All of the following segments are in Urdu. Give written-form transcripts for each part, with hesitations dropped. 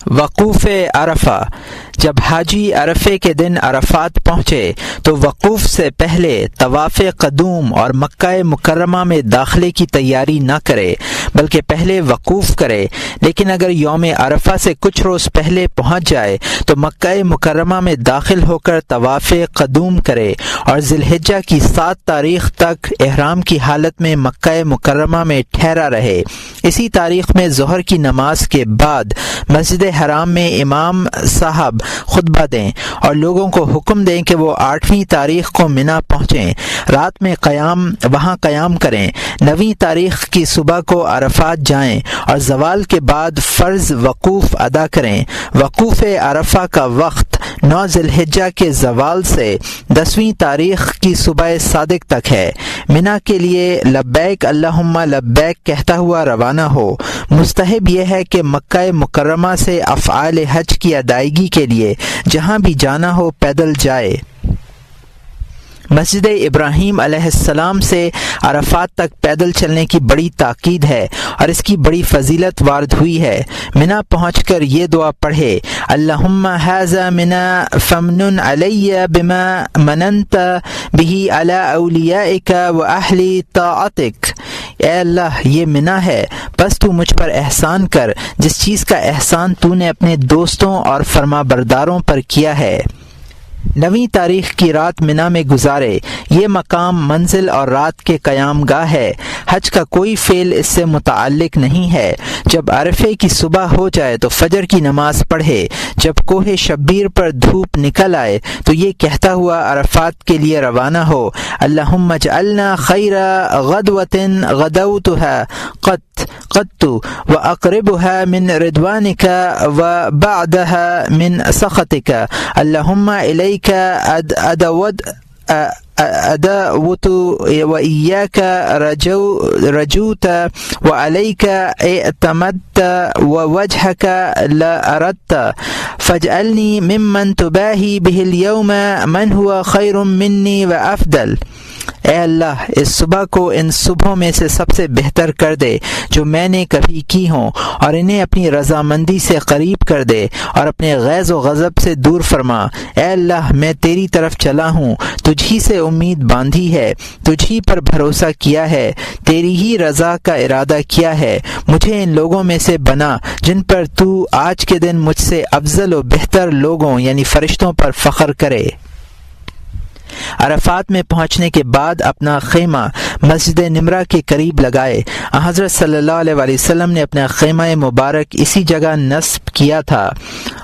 وقوف عرفہ۔ جب حاجی عرفے کے دن عرفات پہنچے تو وقوف سے پہلے طواف قدوم اور مکہ مکرمہ میں داخلے کی تیاری نہ کرے بلکہ پہلے وقوف کرے، لیکن اگر یوم عرفہ سے کچھ روز پہلے پہنچ جائے تو مکہ مکرمہ میں داخل ہو کر طواف قدوم کرے اور ذی الحجہ کی 7 تاریخ تک احرام کی حالت میں مکہ مکرمہ میں ٹھہرا رہے۔ اسی تاریخ میں ظہر کی نماز کے بعد مسجد حرام میں امام صاحب خطبہ دیں اور لوگوں کو حکم دیں کہ وہ 8ویں تاریخ کو منا پہنچیں، رات میں وہاں قیام کریں، 9ویں تاریخ کی صبح کو عرفات جائیں اور زوال کے بعد فرض وقوف ادا کریں۔ وقوف عرفہ کا وقت 9 ذی الحجہ کے زوال سے 10ویں تاریخ کی صبح صادق تک ہے۔ منا کے لیے لبیک اللہم لبیک کہتا ہوا روانہ ہو۔ مستحب یہ ہے کہ مکہ مکرمہ سے افعال حج کی ادائیگی کے لیے جہاں بھی جانا ہو پیدل جائے۔ مسجد ابراہیم علیہ السلام سے عرفات تک پیدل چلنے کی بڑی تاکید ہے اور اس کی بڑی فضیلت وارد ہوئی ہے۔ منا پہنچ کر یہ دعا پڑھے، اللہم ھذا منا فمنن علی بما مننت بہ علی اولیائک و اہل طاعتک۔ اے اللہ، یہ منا ہے، بس تو مجھ پر احسان کر جس چیز کا احسان تو نے اپنے دوستوں اور فرما برداروں پر کیا ہے۔ 9ویں تاریخ کی رات منا میں گزارے۔ یہ مقام منزل اور رات کے قیام گاہ ہے۔ حج کا کوئی فعل اس سے متعلق نہیں ہے۔ جب عرفے کی صبح ہو جائے تو فجر کی نماز پڑھے۔ جب کوہ شبیر پر دھوپ نکل آئے تو یہ کہتا ہوا عرفات کے لیے روانہ ہو، اللہم اجعلنا خیر غدوۃ غدوتها قط واقربها من رضوانک وبعدها من سخطک، اللہم الیک أدعوت وإياك رجوت وعليك اعتمدت ووجهك لا أردت فاجعلني ممن تباهي به اليوم من هو خير مني وأفضل۔ اے اللہ، اس صبح کو ان صبحوں میں سے سب سے بہتر کر دے جو میں نے کبھی کی ہوں، اور انہیں اپنی رضامندی سے قریب کر دے اور اپنے غیظ و غضب سے دور فرما۔ اے اللہ، میں تیری طرف چلا ہوں، تجھ ہی سے امید باندھی ہے، تجھ ہی پر بھروسہ کیا ہے، تیری ہی رضا کا ارادہ کیا ہے۔ مجھے ان لوگوں میں سے بنا جن پر تو آج کے دن مجھ سے افضل و بہتر لوگوں یعنی فرشتوں پر فخر کرے۔ عرفات میں پہنچنے کے بعد اپنا خیمہ مسجد نمرہ کے قریب لگائے۔ حضرت صلی اللہ علیہ وسلم نے اپنا خیمہ مبارک اسی جگہ نصب کیا تھا،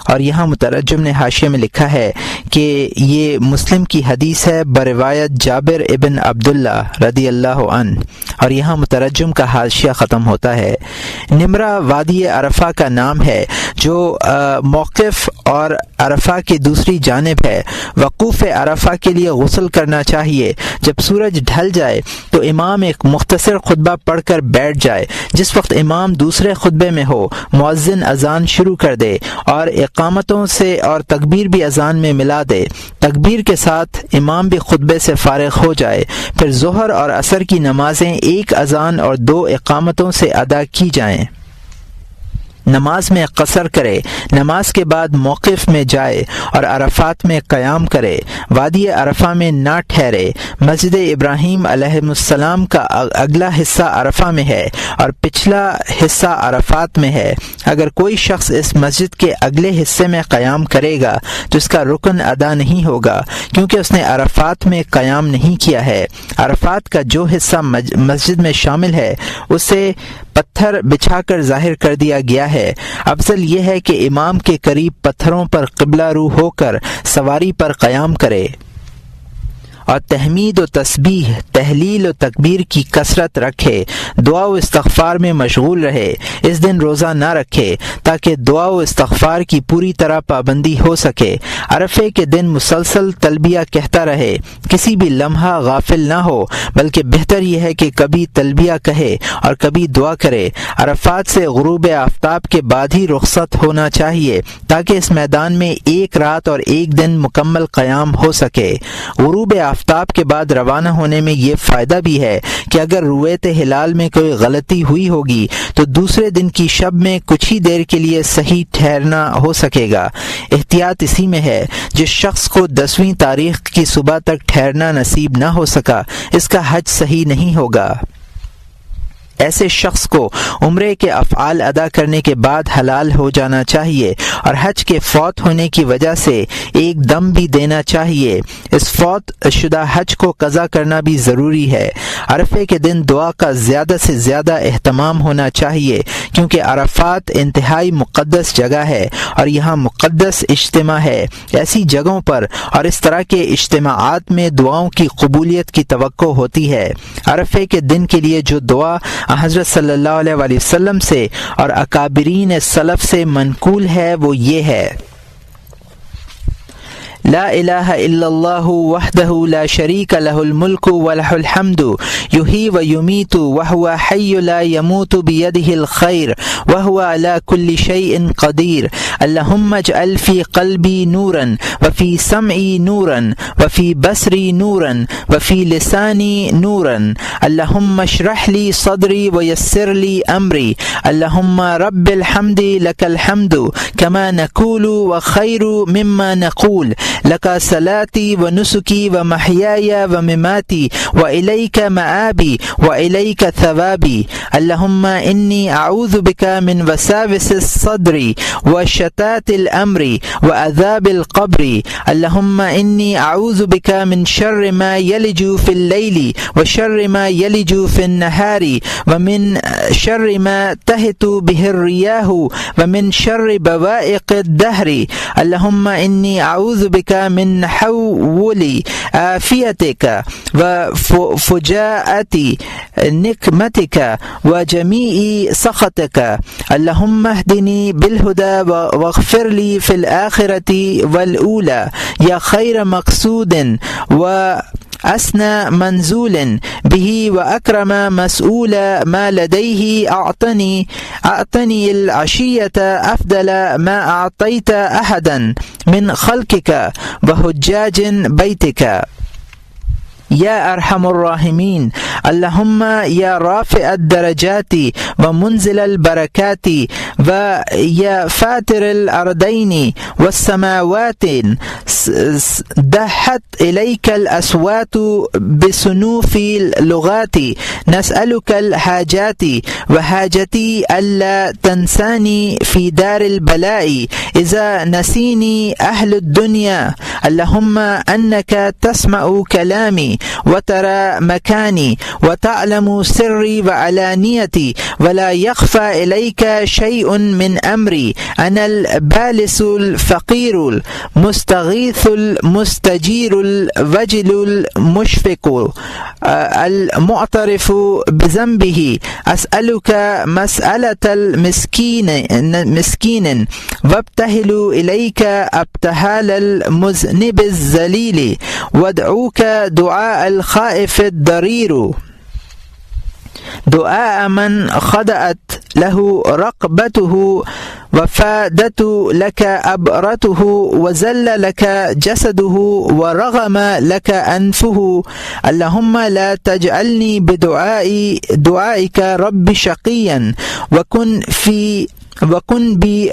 اور یہاں مترجم نے حاشیے میں لکھا ہے کہ یہ مسلم کی حدیث ہے بروایت جابر ابن عبداللہ رضی اللہ عنہ، اور یہاں مترجم کا حاشیہ ختم ہوتا ہے۔ نمرہ وادی عرفہ کا نام ہے جو موقف اور عرفہ کی دوسری جانب ہے۔ وقوف عرفہ کے لیے غسل کرنا چاہیے۔ جب سورج ڈھل جائے تو امام ایک مختصر خطبہ پڑھ کر بیٹھ جائے۔ جس وقت امام دوسرے خطبے میں ہو، مؤذن اذان شروع کر دے اور اقامتوں سے اور تکبیر بھی اذان میں ملا دے۔ تکبیر کے ساتھ امام بھی خطبے سے فارغ ہو جائے۔ پھر ظہر اور عصر کی نمازیں ایک اذان اور 2 اقامتوں سے ادا کی جائیں۔ نماز میں قصر کرے، نماز کے بعد موقف میں جائے اور عرفات میں قیام کرے۔ وادی عرفہ میں نہ ٹھہرے۔ مسجد ابراہیم علیہ السلام کا اگلا حصہ عرفہ میں ہے اور پچھلا حصہ عرفات میں ہے۔ اگر کوئی شخص اس مسجد کے اگلے حصے میں قیام کرے گا تو اس کا رکن ادا نہیں ہوگا، کیونکہ اس نے عرفات میں قیام نہیں کیا ہے۔ عرفات کا جو حصہ مسجد میں شامل ہے اسے پتھر بچھا کر ظاہر کر دیا گیا ہے۔ افضل یہ ہے کہ امام کے قریب پتھروں پر قبلہ رو ہو کر سواری پر قیام کرے اور تحمید و تسبیح، تہلیل و تکبیر کی کثرت رکھے، دعا و استغفار میں مشغول رہے۔ اس دن روزہ نہ رکھے تاکہ دعا و استغفار کی پوری طرح پابندی ہو سکے۔ عرفے کے دن مسلسل تلبیہ کہتا رہے، کسی بھی لمحہ غافل نہ ہو، بلکہ بہتر یہ ہے کہ کبھی تلبیہ کہے اور کبھی دعا کرے۔ عرفات سے غروب آفتاب کے بعد ہی رخصت ہونا چاہیے تاکہ اس میدان میں 1 رات اور 1 دن مکمل قیام ہو سکے۔ غروب آفتاب کے بعد روانہ ہونے میں یہ فائدہ بھی ہے کہ اگر رویت ہلال میں کوئی غلطی ہوئی ہوگی تو دوسرے دن کی شب میں کچھ ہی دیر کے لیے صحیح ٹھہرنا ہو سکے گا۔ احتیاط اسی میں ہے، جس شخص کو 10ویں تاریخ کی صبح تک ٹھہرنا نصیب نہ ہو سکا اس کا حج صحیح نہیں ہوگا۔ ایسے شخص کو عمرے کے افعال ادا کرنے کے بعد حلال ہو جانا چاہیے اور حج کے فوت ہونے کی وجہ سے ایک دم بھی دینا چاہیے۔ اس فوت شدہ حج کو قضا کرنا بھی ضروری ہے۔ عرفے کے دن دعا کا زیادہ سے زیادہ اہتمام ہونا چاہیے، کیونکہ عرفات انتہائی مقدس جگہ ہے اور یہاں مقدس اجتماع ہے۔ ایسی جگہوں پر اور اس طرح کے اجتماعات میں دعاؤں کی قبولیت کی توقع ہوتی ہے۔ عرفے کے دن کے لیے جو دعا حضرت صلی اللہ علیہ وآلہ وسلم سے اور اکابرین سلف سے منقول ہے وہ یہ ہے: لا الہ الا اللہ وحدہ لا شریک لہ الملک ولہ الحمد یحیی و یمیت وہو حی لا یموت بیدہ الخیر وہو علی کل شیء قدیر اللہم اجعل فی قلبی نورا وفی سمعی نورا وفی بصری نورا وفی لسانی نورا اللہم اشرح لی صدری ویسر لی امری اللہم رب الحمد لک الحمد کما نقول وخیر مما نقول لک صلاتی و نسکی و محیای و مماتی و الیک معابی و الیک ثوابی اللہم انی اعوذ بک من وساوس الصدر و شتات الامر و عذاب القبر اللہم انی اعوذ بک من شر ما یلج فی اللیل و شر ما یلج فی النہار و من شر ما تہت به الریاح و من شر بوائق الدہر اللہم انی اعوذ بک من حول عافیتک و فجاءت نقمتک و جمیع سخطک اللہم اہدنی بالہدی واغفر لی فی الآخرۃ والأولی یا خیر مقصود و اسنى منزول به وأكرم مسؤول ما لديه أعطني العشية أفضل ما أعطيت أحدا من خلقك وحجاج بيتك یا ارحم الراحمین اللہم یا رافع الدرجات و منزل البرکات و یا فاتر الارضین والسماوات دحت الیک الاصوات بسنوف اللغات نسألك الحاجات وحاجتي ألا تنساني في دار البلاء إذا نسيني أهل الدنيا اللهم أنك تسمع كلامي وترى مكاني وتعلم سري وعلانيتي ولا يخفى إليك شيء من أمري أنا البالس الفقير المستغيث المستجير الوجل المشفق المعترف بذنبه أسألك مسألة المسكين وابتهل إليك ابتهال المذنب الذليل وادعوك دعاء الخائف الضرير دعاء من خضعت له رقبته وفادت لك أبرته وزل لك جسده ورغم لك أنفه اللهم لا تجعلني بدعائك رب شقيا وكن بي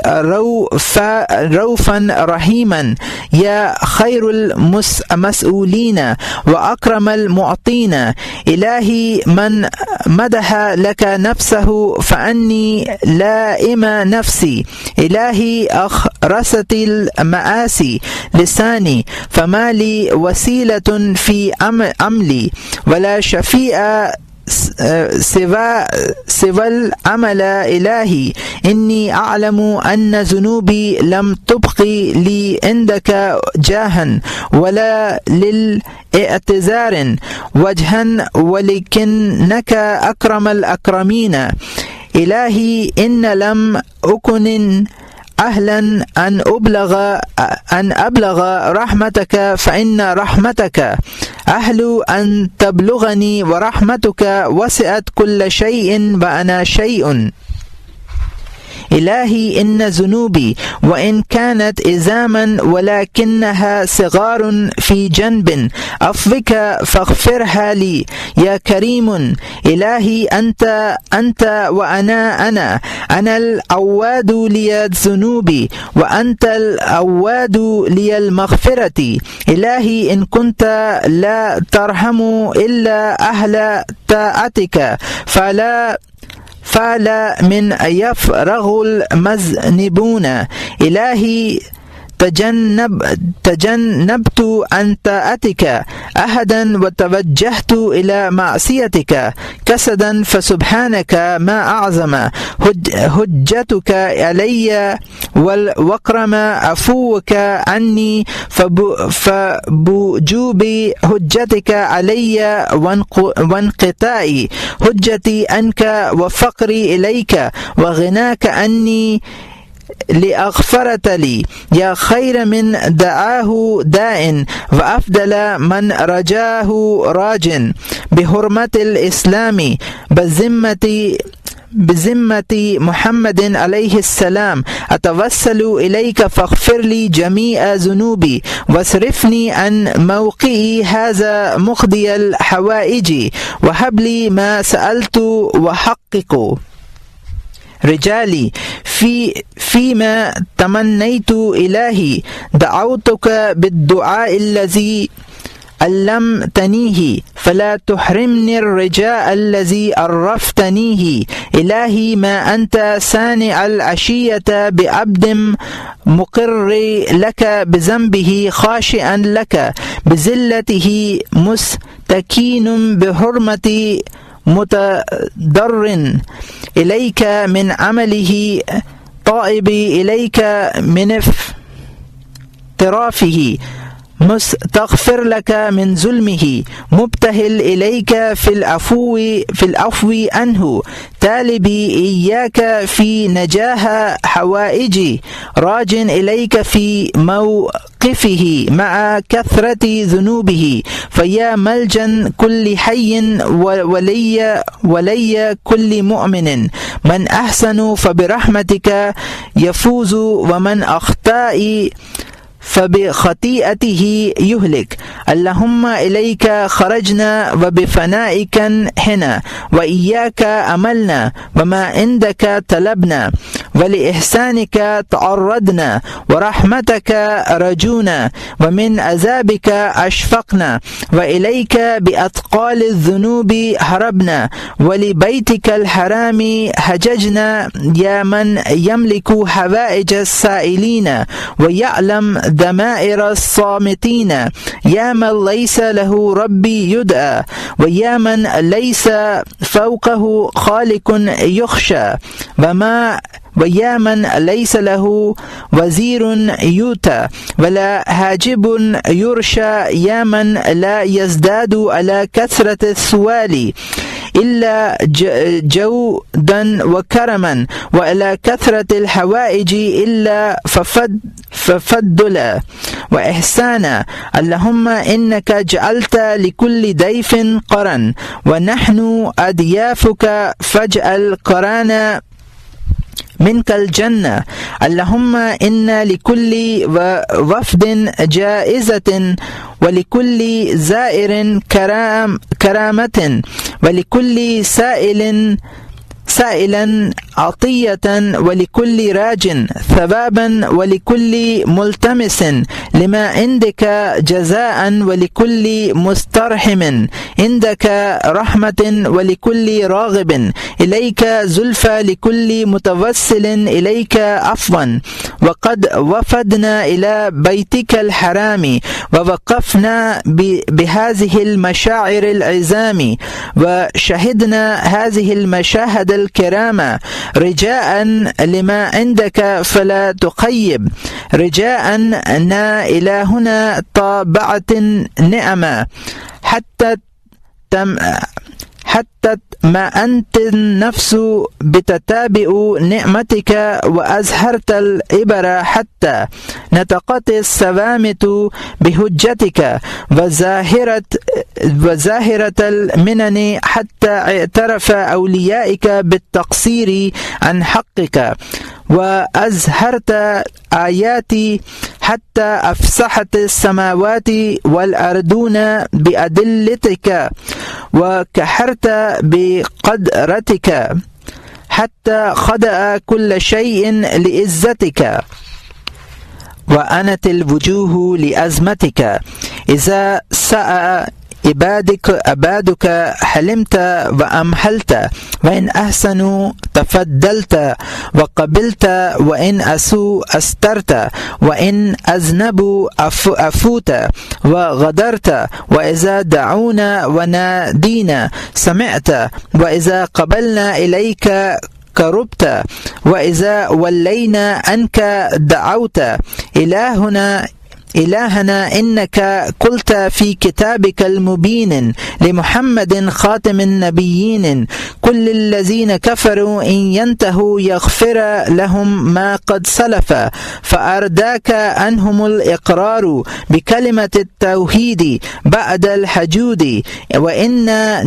روفا رحيما يا خير المسؤولين وأكرم المعطين إلهي من مدح لك نفسه فأني لائم نفسي إلهي أخرست المآسي لساني فما لي وسيلة في عملي ولا شفيع سوى العمل إلهي إني أعلم أن ذنوبي لم تبقي لي عندك جاها ولا للاعتذار وجها ولكنك أكرم الأكرمين إلهي إن لم أكن أهلا أن أبلغ رحمتك فإن رحمتك أهل أن تبلغني ورحمتك وسعت كل شيء وأنا شيء إلهي إن ذنوبي وإن كانت إزاما ولكنها صغار في جنب عفوك فاغفرها لي يا كريم إلهي أنت وأنا أنا العواد لي الذنوب وأنت العواد لي المغفرة إلهي إن كنت لا ترحم إلا أهل طاعتك فلا من يفرغ المذنبون إلهي تجنبت عن طاعتك أحدا وتوجهت إلى معصيتك كسدا فسبحانك ما أعظم حجتك علي والوكرم عفوك عني فبوجوب حجتك علي وانقطاع حجتي عنك وفقري إليك وغناك عني لأغفرت لي يا خير من دعاه داء وأفضل من رجاه راج بحرمة الإسلام بذمة محمد عليه السلام أتوسل إليك فاغفر لي جميع ذنوبي واصرفني عن موقعي هذا مقضي الحوائج وهب لي ما سألت وحقق رجالي فيما تمنيت إلهي دعوتك بالدعاء الذي علمتنيه فلا تحرمني الرجاء الذي عرفتنيه إلهي ما أنت صانع العشية بعبد مقر لك بذنبه خاشعا لك بذلته مستكين بحرمة متضر إليك من عمله طائب إليك من افترافه مستغفر لك من ظلمه مبتهل إليك في العفو عنه طالبي إياك في نجاح حوائجي راج إليك في موقفه مع كثرة ذنوبه فيا ملجأ كل حي ولي كل مؤمن من أحسن فبرحمتك يفوز ومن أخطأ فبخطيئته يهلك اللهم إليك خرجنا وبفنائك هنا وإياك أملنا وما عندك طلبنا ولإحسانك تعرضنا ورحمتك رجونا ومن عذابك أشفقنا وإليك بأثقال الذنوب هربنا ولبيتك الحرام حججنا يا من يملك حوائج السائلين ويعلم دمائر الصامتين يا من ليس له ربي يدعى ويا من ليس فوقه خالق يخشى ويا من ليس له وزير يؤتى ولا حاجب يرشى يا من لا يزداد على كثرة السؤال إلا جودا وكرما وعلى كثرة الحوائج إلا ففضلا وإحسانا اللهم إنك جعلت لكل ضيف قرن ونحن أضيافك فاجعل قرانا منك الجنة اللهم إن لكل وفد جائزة ولكل زائر كرامة ولكل سائلا عطية ولكل راج ثوابا ولكل ملتمس لما عندك جزاء ولكل مسترحم عندك رحمة ولكل راغب إليك زلفى لكل متوسل إليك عفوا وقد وفدنا إلى بيتك الحرام ووقفنا بهذه المشاعر العظام وشهدنا هذه المشاهد الكرامة رجاء لما عندك فلا تخيب رجاء أن إلهنا طابعت النعمة حتى ما أنت النفس بتتابع نعمتك وأزهرت الإبر حتى نطقت الصوامت بحجتك وظاهرة المنن حتى اعترف أوليائك بالتقصير عن حقك وأزهرت آياتي حتى أفسحت السماوات والأرضون بأدلتك وكحرت بقدرتك حتى خضع كل شيء لعزتك وأنت الوجوه لأزمتك إذا سعى عبادك حلمت وأمهلت وإن أحسنوا تفضلت وقبلت وإن أسوا أسترت وإن أذنبوا أفوت وغدرت وإذا دعونا ونادينا سمعت وإذا قبلنا إليك قربت وإذا ولينا عنك دعوت إلهنا إنك قلت في كتابك المبين لمحمد خاتم النبيين كل الذين كفروا إن ينتهوا يغفر لهم ما قد سلف فأرداك عنهم الإقرار بكلمة التوحيد بعد الحجود وإنا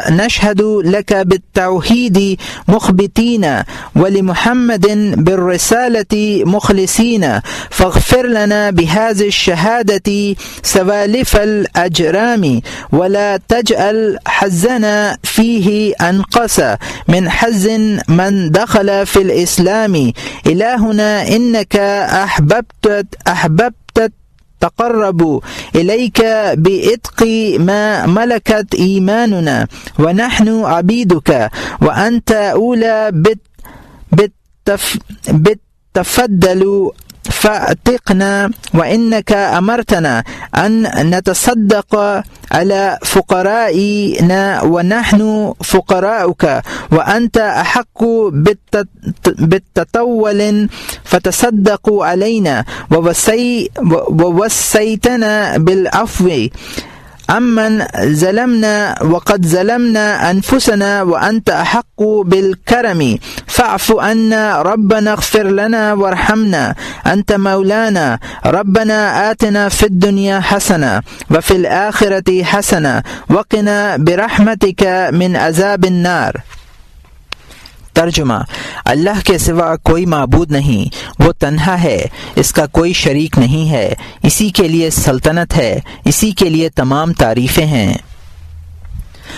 نشهد لك بالتوحيد مخبتين ولمحمد بالرسالة مخلصين فاغفر لنا هذه الشهادة سوالف الأجرام ولا تجعل حزنا فيه أنقص من حز من دخل في الإسلام إلهنا إنك أحببت تقرب إليك بإتق ما ملكت إيماننا ونحن عبيدك وأنت أولى بالتفضل فأعتقنا وإنك أمرتنا أن نتصدق على فقرائنا ونحن فقراؤك وأنت أحق بالتطول فتصدقوا علينا ووصيتنا بالعفو أمن ظلمنا وقد ظلمنا أنفسنا وأنت أحق بالكرم فاعف عنا ربنا اغفر لنا وارحمنا أنت مولانا ربنا آتنا في الدنيا حسنة وفي الآخرة حسنة وقنا برحمتك من عذاب النار۔ ترجمہ: اللہ کے سوا کوئی معبود نہیں، وہ تنہا ہے، اس کا کوئی شریک نہیں ہے، اسی کے لیے سلطنت ہے، اسی کے لیے تمام تعریفیں ہیں۔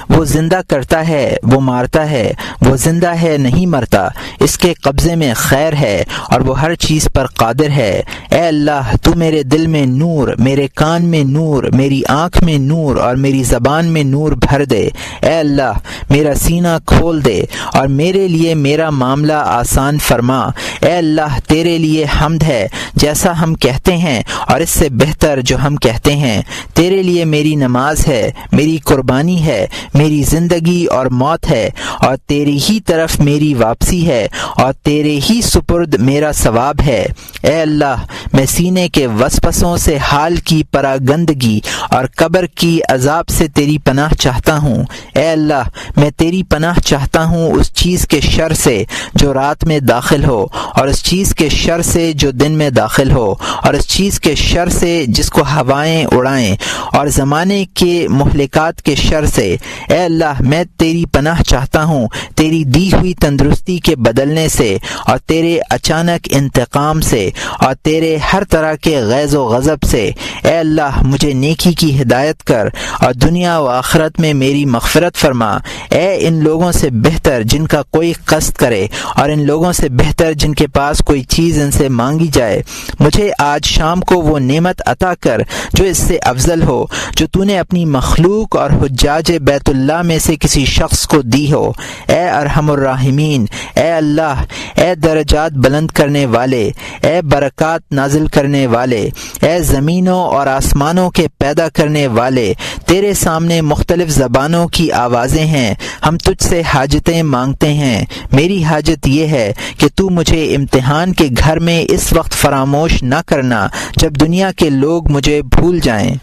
وہ زندہ کرتا ہے، وہ مارتا ہے، وہ زندہ ہے نہیں مرتا، اس کے قبضے میں خیر ہے اور وہ ہر چیز پر قادر ہے۔ اے اللہ، تو میرے دل میں نور، میرے کان میں نور، میری آنکھ میں نور اور میری زبان میں نور بھر دے۔ اے اللہ، میرا سینہ کھول دے اور میرے لیے میرا معاملہ آسان فرما۔ اے اللہ، تیرے لیے حمد ہے جیسا ہم کہتے ہیں اور اس سے بہتر جو ہم کہتے ہیں۔ تیرے لیے میری نماز ہے، میری قربانی ہے، میری زندگی اور موت ہے اور تیری ہی طرف میری واپسی ہے اور تیرے ہی سپرد میرا ثواب ہے۔ اے اللہ، میں سینے کے وسوسوں سے حال کی پراگندگی اور قبر کی عذاب سے تیری پناہ چاہتا ہوں۔ اے اللہ، میں تیری پناہ چاہتا ہوں اس چیز کے شر سے جو رات میں داخل ہو اور اس چیز کے شر سے جو دن میں داخل ہو اور اس چیز کے شر سے جس کو ہوائیں اڑائیں اور زمانے کے مہلکات کے شر سے۔ اے اللہ، میں تیری پناہ چاہتا ہوں تیری دی ہوئی تندرستی کے بدلنے سے اور تیرے اچانک انتقام سے اور تیرے ہر طرح کے غیظ و غضب سے۔ اے اللہ، مجھے نیکی کی ہدایت کر اور دنیا و آخرت میں میری مغفرت فرما۔ اے ان لوگوں سے بہتر جن کا کوئی قصد کرے اور ان لوگوں سے بہتر جن کے پاس کوئی چیز ان سے مانگی جائے، مجھے آج شام کو وہ نعمت عطا کر جو اس سے افضل ہو، جو تو نے اپنی مخلوق اور حجاج بیت اللہ میں سے کسی شخص کو دی ہو۔ اے ارحم الراحمین، اے اللہ، اے درجات بلند کرنے والے، اے برکات نازل کرنے والے، اے زمینوں اور آسمانوں کے پیدا کرنے والے، تیرے سامنے مختلف زبانوں کی آوازیں ہیں، ہم تجھ سے حاجتیں مانگتے ہیں۔ میری حاجت یہ ہے کہ تو مجھے امتحان کے گھر میں اس وقت فراموش نہ کرنا جب دنیا کے لوگ مجھے بھول جائیں۔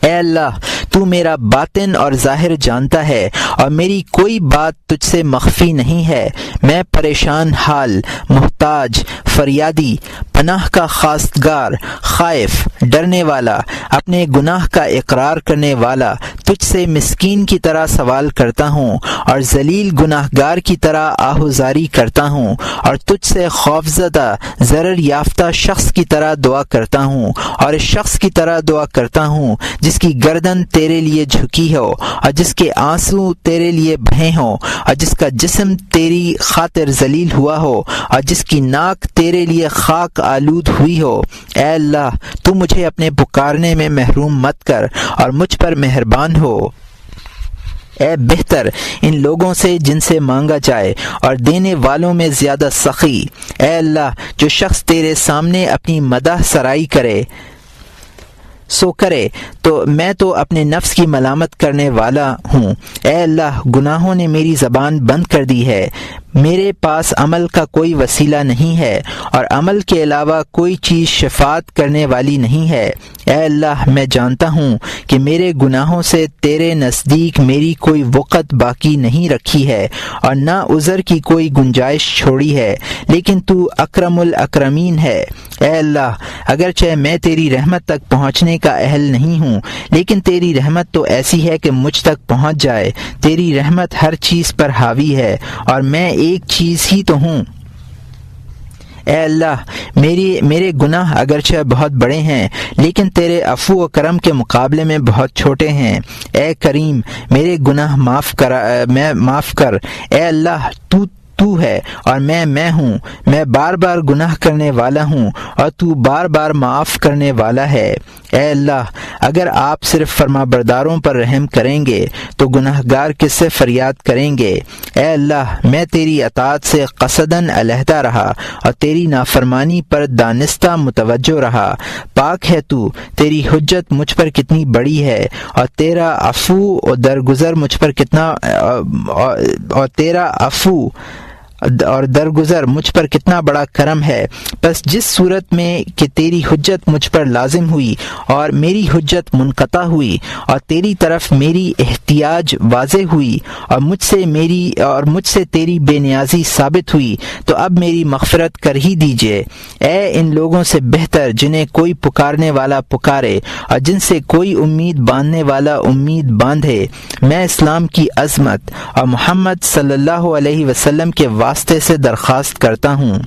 اے اللہ، تو میرا باطن اور ظاہر جانتا ہے اور میری کوئی بات تجھ سے مخفی نہیں ہے۔ میں پریشان حال، محتاج، فریادی، پناہ کا خواستگار، خائف، ڈرنے والا، اپنے گناہ کا اقرار کرنے والا تجھ سے مسکین کی طرح سوال کرتا ہوں اور ذلیل گناہ گار کی طرح آہوزاری کرتا ہوں، اور تجھ سے خوفزدہ ضرر یافتہ شخص کی طرح دعا کرتا ہوں، اور اس شخص کی طرح دعا کرتا ہوں جس کی گردن تیرے لیے جھکی ہو اور جس کے آنسو تیرے لیے بہے ہوں اور جس کا جسم تیری خاطر ذلیل ہوا ہو اور جس کی ناک تیرے لیے خاک آلود ہوئی ہو۔ اے اللہ، تو مجھے اپنے پکارنے میں محروم مت کر اور مجھ پر مہربان ہو۔ اے بہتر ان لوگوں سے جن سے مانگا جائے اور دینے والوں میں زیادہ سخی، اے اللہ جو شخص تیرے سامنے اپنی مدح سرائی کرے سو کرے تو میں تو اپنے نفس کی ملامت کرنے والا ہوں۔ اے اللہ، گناہوں نے میری زبان بند کر دی ہے، میرے پاس عمل کا کوئی وسیلہ نہیں ہے اور عمل کے علاوہ کوئی چیز شفاعت کرنے والی نہیں ہے۔ اے اللہ، میں جانتا ہوں کہ میرے گناہوں سے تیرے نزدیک میری کوئی وقت باقی نہیں رکھی ہے اور نہ عذر کی کوئی گنجائش چھوڑی ہے، لیکن تو اکرم الاکرمین ہے۔ اے اللہ، اگرچہ میں تیری رحمت تک پہنچنے کا اہل نہیں ہوں، لیکن تیری رحمت تو ایسی ہے کہ مجھ تک پہنچ جائے۔ تیری رحمت ہر چیز پر حاوی ہے اور میں ایک چیز ہی تو ہوں۔ اے اللہ، میرے گناہ اگرچہ بہت بڑے ہیں لیکن تیرے عفو و کرم کے مقابلے میں بہت چھوٹے ہیں۔ اے کریم، میرے گناہ معاف کر۔ اے اللہ، تو ہے اور میں ہوں، میں بار بار گناہ کرنے والا ہوں اور تو بار بار معاف کرنے والا ہے۔ اے اللہ، اگر آپ صرف فرما برداروں پر رحم کریں گے تو گناہ گار کس سے فریاد کریں گے؟ اے اللہ، میں تیری اطاعت سے قصداً علیحدہ رہا اور تیری نافرمانی پر دانستہ متوجہ رہا۔ پاک ہے تو، تیری حجت مجھ پر کتنی بڑی ہے اور تیرا عفو اور درگزر مجھ پر کتنا بڑا کرم ہے۔ بس جس صورت میں کہ تیری حجت مجھ پر لازم ہوئی اور میری حجت منقطع ہوئی اور تیری طرف میری احتیاج واضح ہوئی اور مجھ سے تیری بے نیازی ثابت ہوئی، تو اب میری مغفرت کر ہی دیجئے۔ اے ان لوگوں سے بہتر جنہیں کوئی پکارنے والا پکارے اور جن سے کوئی امید باندھنے والا امید باندھے، میں اسلام کی عظمت اور محمد صلی اللہ علیہ وسلم کے واسطے سے درخواست کرتا ہوں،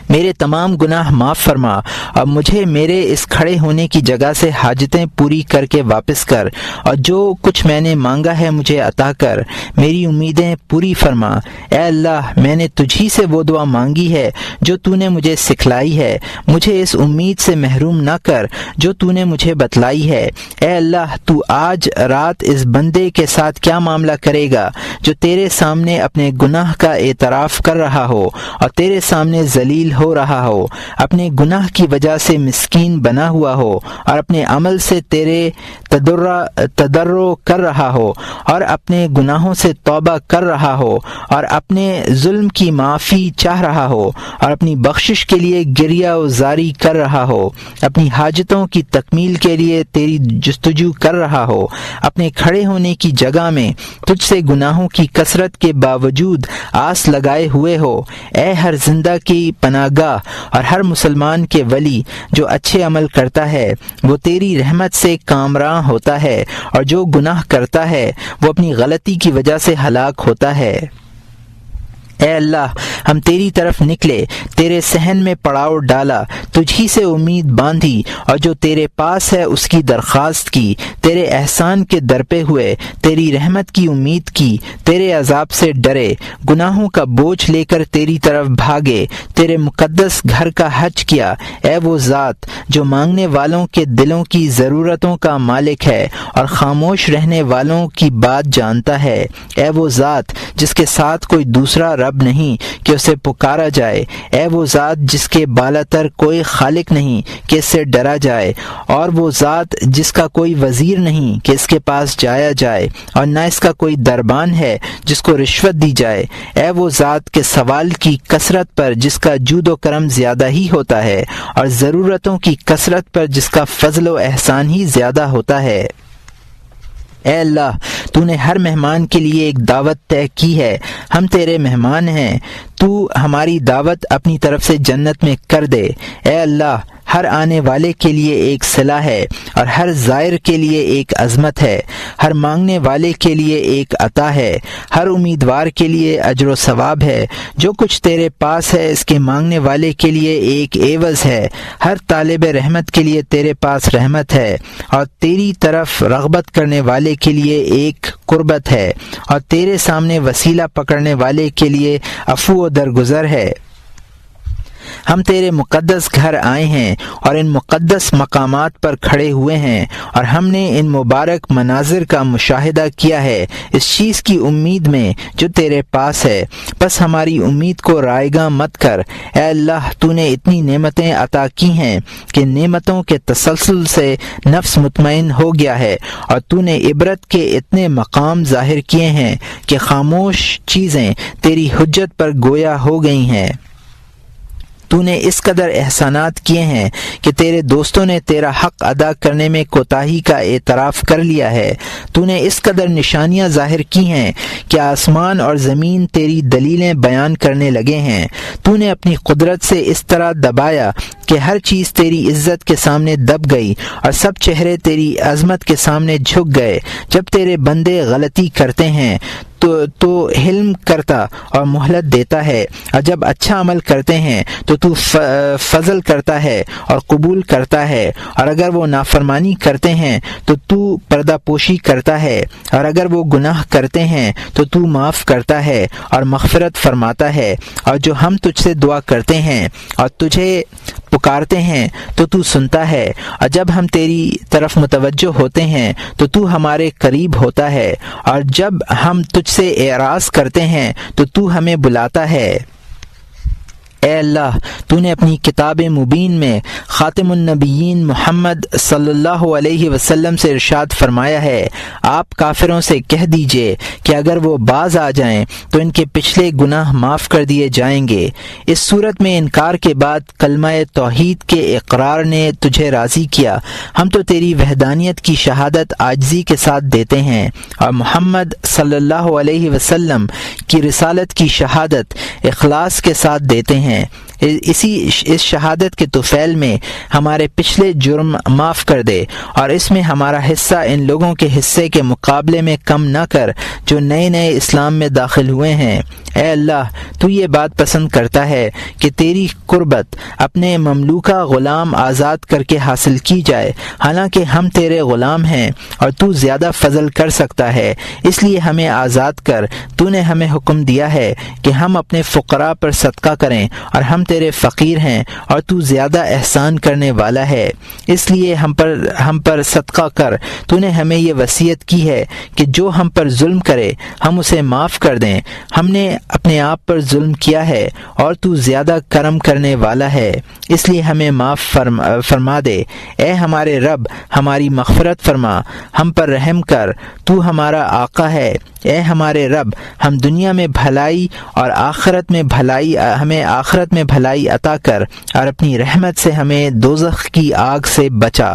میرے تمام گناہ معاف فرما اور مجھے میرے اس کھڑے ہونے کی جگہ سے حاجتیں پوری کر کے واپس کر، اور جو کچھ میں نے مانگا ہے مجھے عطا کر، میری امیدیں پوری فرما۔ اے اللہ، میں نے تجھی سے وہ دعا مانگی ہے جو تو نے مجھے سکھلائی ہے، مجھے اس امید سے محروم نہ کر جو تو نے مجھے بتلائی ہے۔ اے اللہ، تو آج رات اس بندے کے ساتھ کیا معاملہ کرے گا جو تیرے سامنے اپنے گناہ کا اعتراف کر رہا ہو اور تیرے سامنے ذلیل ہو رہا ہو، اپنے گناہ کی وجہ سے مسکین بنا ہوا ہو اور اپنے عمل سے تیرے تضرع کر رہا ہو اور اپنے گناہوں سے توبہ کر رہا ہو اور اپنے ظلم کی معافی چاہ رہا ہو اور اپنی بخشش کے لیے گریہ و زاری کر رہا ہو، اپنی حاجتوں کی تکمیل کے لیے تیری جستجو کر رہا ہو، اپنے کھڑے ہونے کی جگہ میں تجھ سے گناہوں کی کثرت کے باوجود آس لگائے ہوئے ہو۔ اے ہر زندہ کی پناہ گاہ اور ہر مسلمان کے ولی، جو اچھے عمل کرتا ہے وہ تیری رحمت سے کامراں ہوتا ہے اور جو گناہ کرتا ہے وہ اپنی غلطی کی وجہ سے ہلاک ہوتا ہے۔ اے اللہ، ہم تیری طرف نکلے، تیرے صحن میں پڑاؤ ڈالا، تجھی سے امید باندھی اور جو تیرے پاس ہے اس کی درخواست کی، تیرے احسان کے درپے ہوئے، تیری رحمت کی امید کی، تیرے عذاب سے ڈرے، گناہوں کا بوجھ لے کر تیری طرف بھاگے، تیرے مقدس گھر کا حج کیا۔ اے وہ ذات جو مانگنے والوں کے دلوں کی ضرورتوں کا مالک ہے اور خاموش رہنے والوں کی بات جانتا ہے، اے وہ ذات جس کے ساتھ کوئی دوسرا رب نہیں کہ اسے پکارا جائے، اے وہ ذات جس کے بالاتر کوئی خالق نہیں کہ اس سے ڈرا جائے، اور وہ ذات جس کا کوئی وزیر نہیں کہ اس کے پاس جایا جائے، اور نہ اس کا کوئی دربان ہے جس کو رشوت دی جائے، اے وہ ذات کے سوال کی کثرت پر جس کا جود و کرم زیادہ ہی ہوتا ہے اور ضرورتوں کی کثرت پر جس کا فضل و احسان ہی زیادہ ہوتا ہے۔ اے اللہ تو نے ہر مہمان کے لیے ایک دعوت طے کی ہے، ہم تیرے مہمان ہیں، تو ہماری دعوت اپنی طرف سے جنت میں کر دے۔ اے اللہ ہر آنے والے کے لیے ایک صلہ ہے اور ہر زائر کے لیے ایک عظمت ہے، ہر مانگنے والے کے لیے ایک عطا ہے، ہر امیدوار کے لیے اجر و ثواب ہے، جو کچھ تیرے پاس ہے اس کے مانگنے والے کے لیے ایک عوض ہے، ہر طالب رحمت کے لیے تیرے پاس رحمت ہے، اور تیری طرف رغبت کرنے والے کے لیے ایک قربت ہے، اور تیرے سامنے وسیلہ پکڑنے والے کے لیے عفو و درگزر ہے۔ ہم تیرے مقدس گھر آئے ہیں اور ان مقدس مقامات پر کھڑے ہوئے ہیں، اور ہم نے ان مبارک مناظر کا مشاہدہ کیا ہے اس چیز کی امید میں جو تیرے پاس ہے، بس ہماری امید کو رائیگاں مت کر۔ اے اللہ تو نے اتنی نعمتیں عطا کی ہیں کہ نعمتوں کے تسلسل سے نفس مطمئن ہو گیا ہے، اور تو نے عبرت کے اتنے مقام ظاہر کیے ہیں کہ خاموش چیزیں تیری حجت پر گویا ہو گئی ہیں۔ تو نے اس قدر احسانات کیے ہیں کہ تیرے دوستوں نے تیرا حق ادا کرنے میں کوتاہی کا اعتراف کر لیا ہے۔ تو نے اس قدر نشانیاں ظاہر کی ہیں کہ آسمان اور زمین تیری دلیلیں بیان کرنے لگے ہیں۔ تو نے اپنی قدرت سے اس طرح دبایا کہ ہر چیز تیری عزت کے سامنے دب گئی، اور سب چہرے تیری عظمت کے سامنے جھک گئے۔ جب تیرے بندے غلطی کرتے ہیں تو حلم کرتا اور مہلت دیتا ہے، اور جب اچھا عمل کرتے ہیں تو فضل کرتا ہے اور قبول کرتا ہے، اور اگر وہ نافرمانی کرتے ہیں تو پردہ پوشی کرتا ہے، اور اگر وہ گناہ کرتے ہیں تو معاف کرتا ہے اور مغفرت فرماتا ہے، اور جو ہم تجھ سے دعا کرتے ہیں اور تجھے پکارتے ہیں تو سنتا ہے، اور جب ہم تیری طرف متوجہ ہوتے ہیں تو ہمارے قریب ہوتا ہے، اور جب ہم تجھ سے اعراض کرتے ہیں تو ہمیں بلاتا ہے۔ اے اللہ تو نے اپنی کتاب مبین میں خاتم النبیین محمد صلی اللہ علیہ وسلم سے ارشاد فرمایا ہے، آپ کافروں سے کہہ دیجئے کہ اگر وہ باز آ جائیں تو ان کے پچھلے گناہ معاف کر دیے جائیں گے۔ اس صورت میں انکار کے بعد کلمہ توحید کے اقرار نے تجھے راضی کیا۔ ہم تو تیری وحدانیت کی شہادت عاجزی کے ساتھ دیتے ہیں، اور محمد صلی اللہ علیہ وسلم کی رسالت کی شہادت اخلاص کے ساتھ دیتے ہیں۔ اس شہادت کے طفیل میں ہمارے پچھلے جرم معاف کر دے، اور اس میں ہمارا حصہ ان لوگوں کے حصے کے مقابلے میں کم نہ کر جو نئے نئے اسلام میں داخل ہوئے ہیں۔ اے اللہ تو یہ بات پسند کرتا ہے کہ تیری قربت اپنے مملوکہ غلام آزاد کر کے حاصل کی جائے، حالانکہ ہم تیرے غلام ہیں اور تو زیادہ فضل کر سکتا ہے، اس لیے ہمیں آزاد کر۔ تو نے ہمیں حکم دیا ہے کہ ہم اپنے فقراء پر صدقہ کریں، اور ہم تیرے فقیر ہیں اور تو زیادہ احسان کرنے والا ہے، اس لیے ہم پر صدقہ کر۔ تو نے ہمیں یہ وصیت کی ہے کہ جو ہم پر ظلم کرے ہم اسے معاف کر دیں۔ ہم نے اپنے آپ پر ظلم کیا ہے اور تو زیادہ کرم کرنے والا ہے، اس لیے ہمیں معاف فرما دے۔ اے ہمارے رب ہماری مغفرت فرما، ہم پر رحم کر، تو ہمارا آقا ہے۔ اے ہمارے رب ہم دنیا میں بھلائی اور ہمیں آخرت میں بھلائی عطا کر، اور اپنی رحمت سے ہمیں دوزخ کی آگ سے بچا۔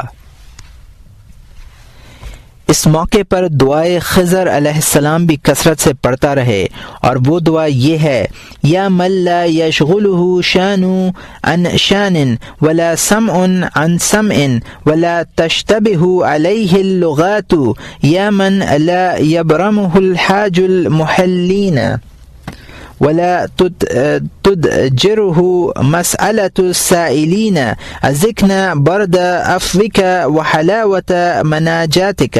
اس موقع پر دعائے خضر علیہ السلام بھی کثرت سے پڑھتا رہے، اور وہ دعا یہ ہے: یا من لا یشغلہ شان عن شان ولا سمع عن سمع ولا تشتبہ علیہ اللغات یا من لا یبرمہ الحاج المحلین ولا تدجره مسألة السائلين أزكنا برد عفوك وحلاوة مناجاتك۔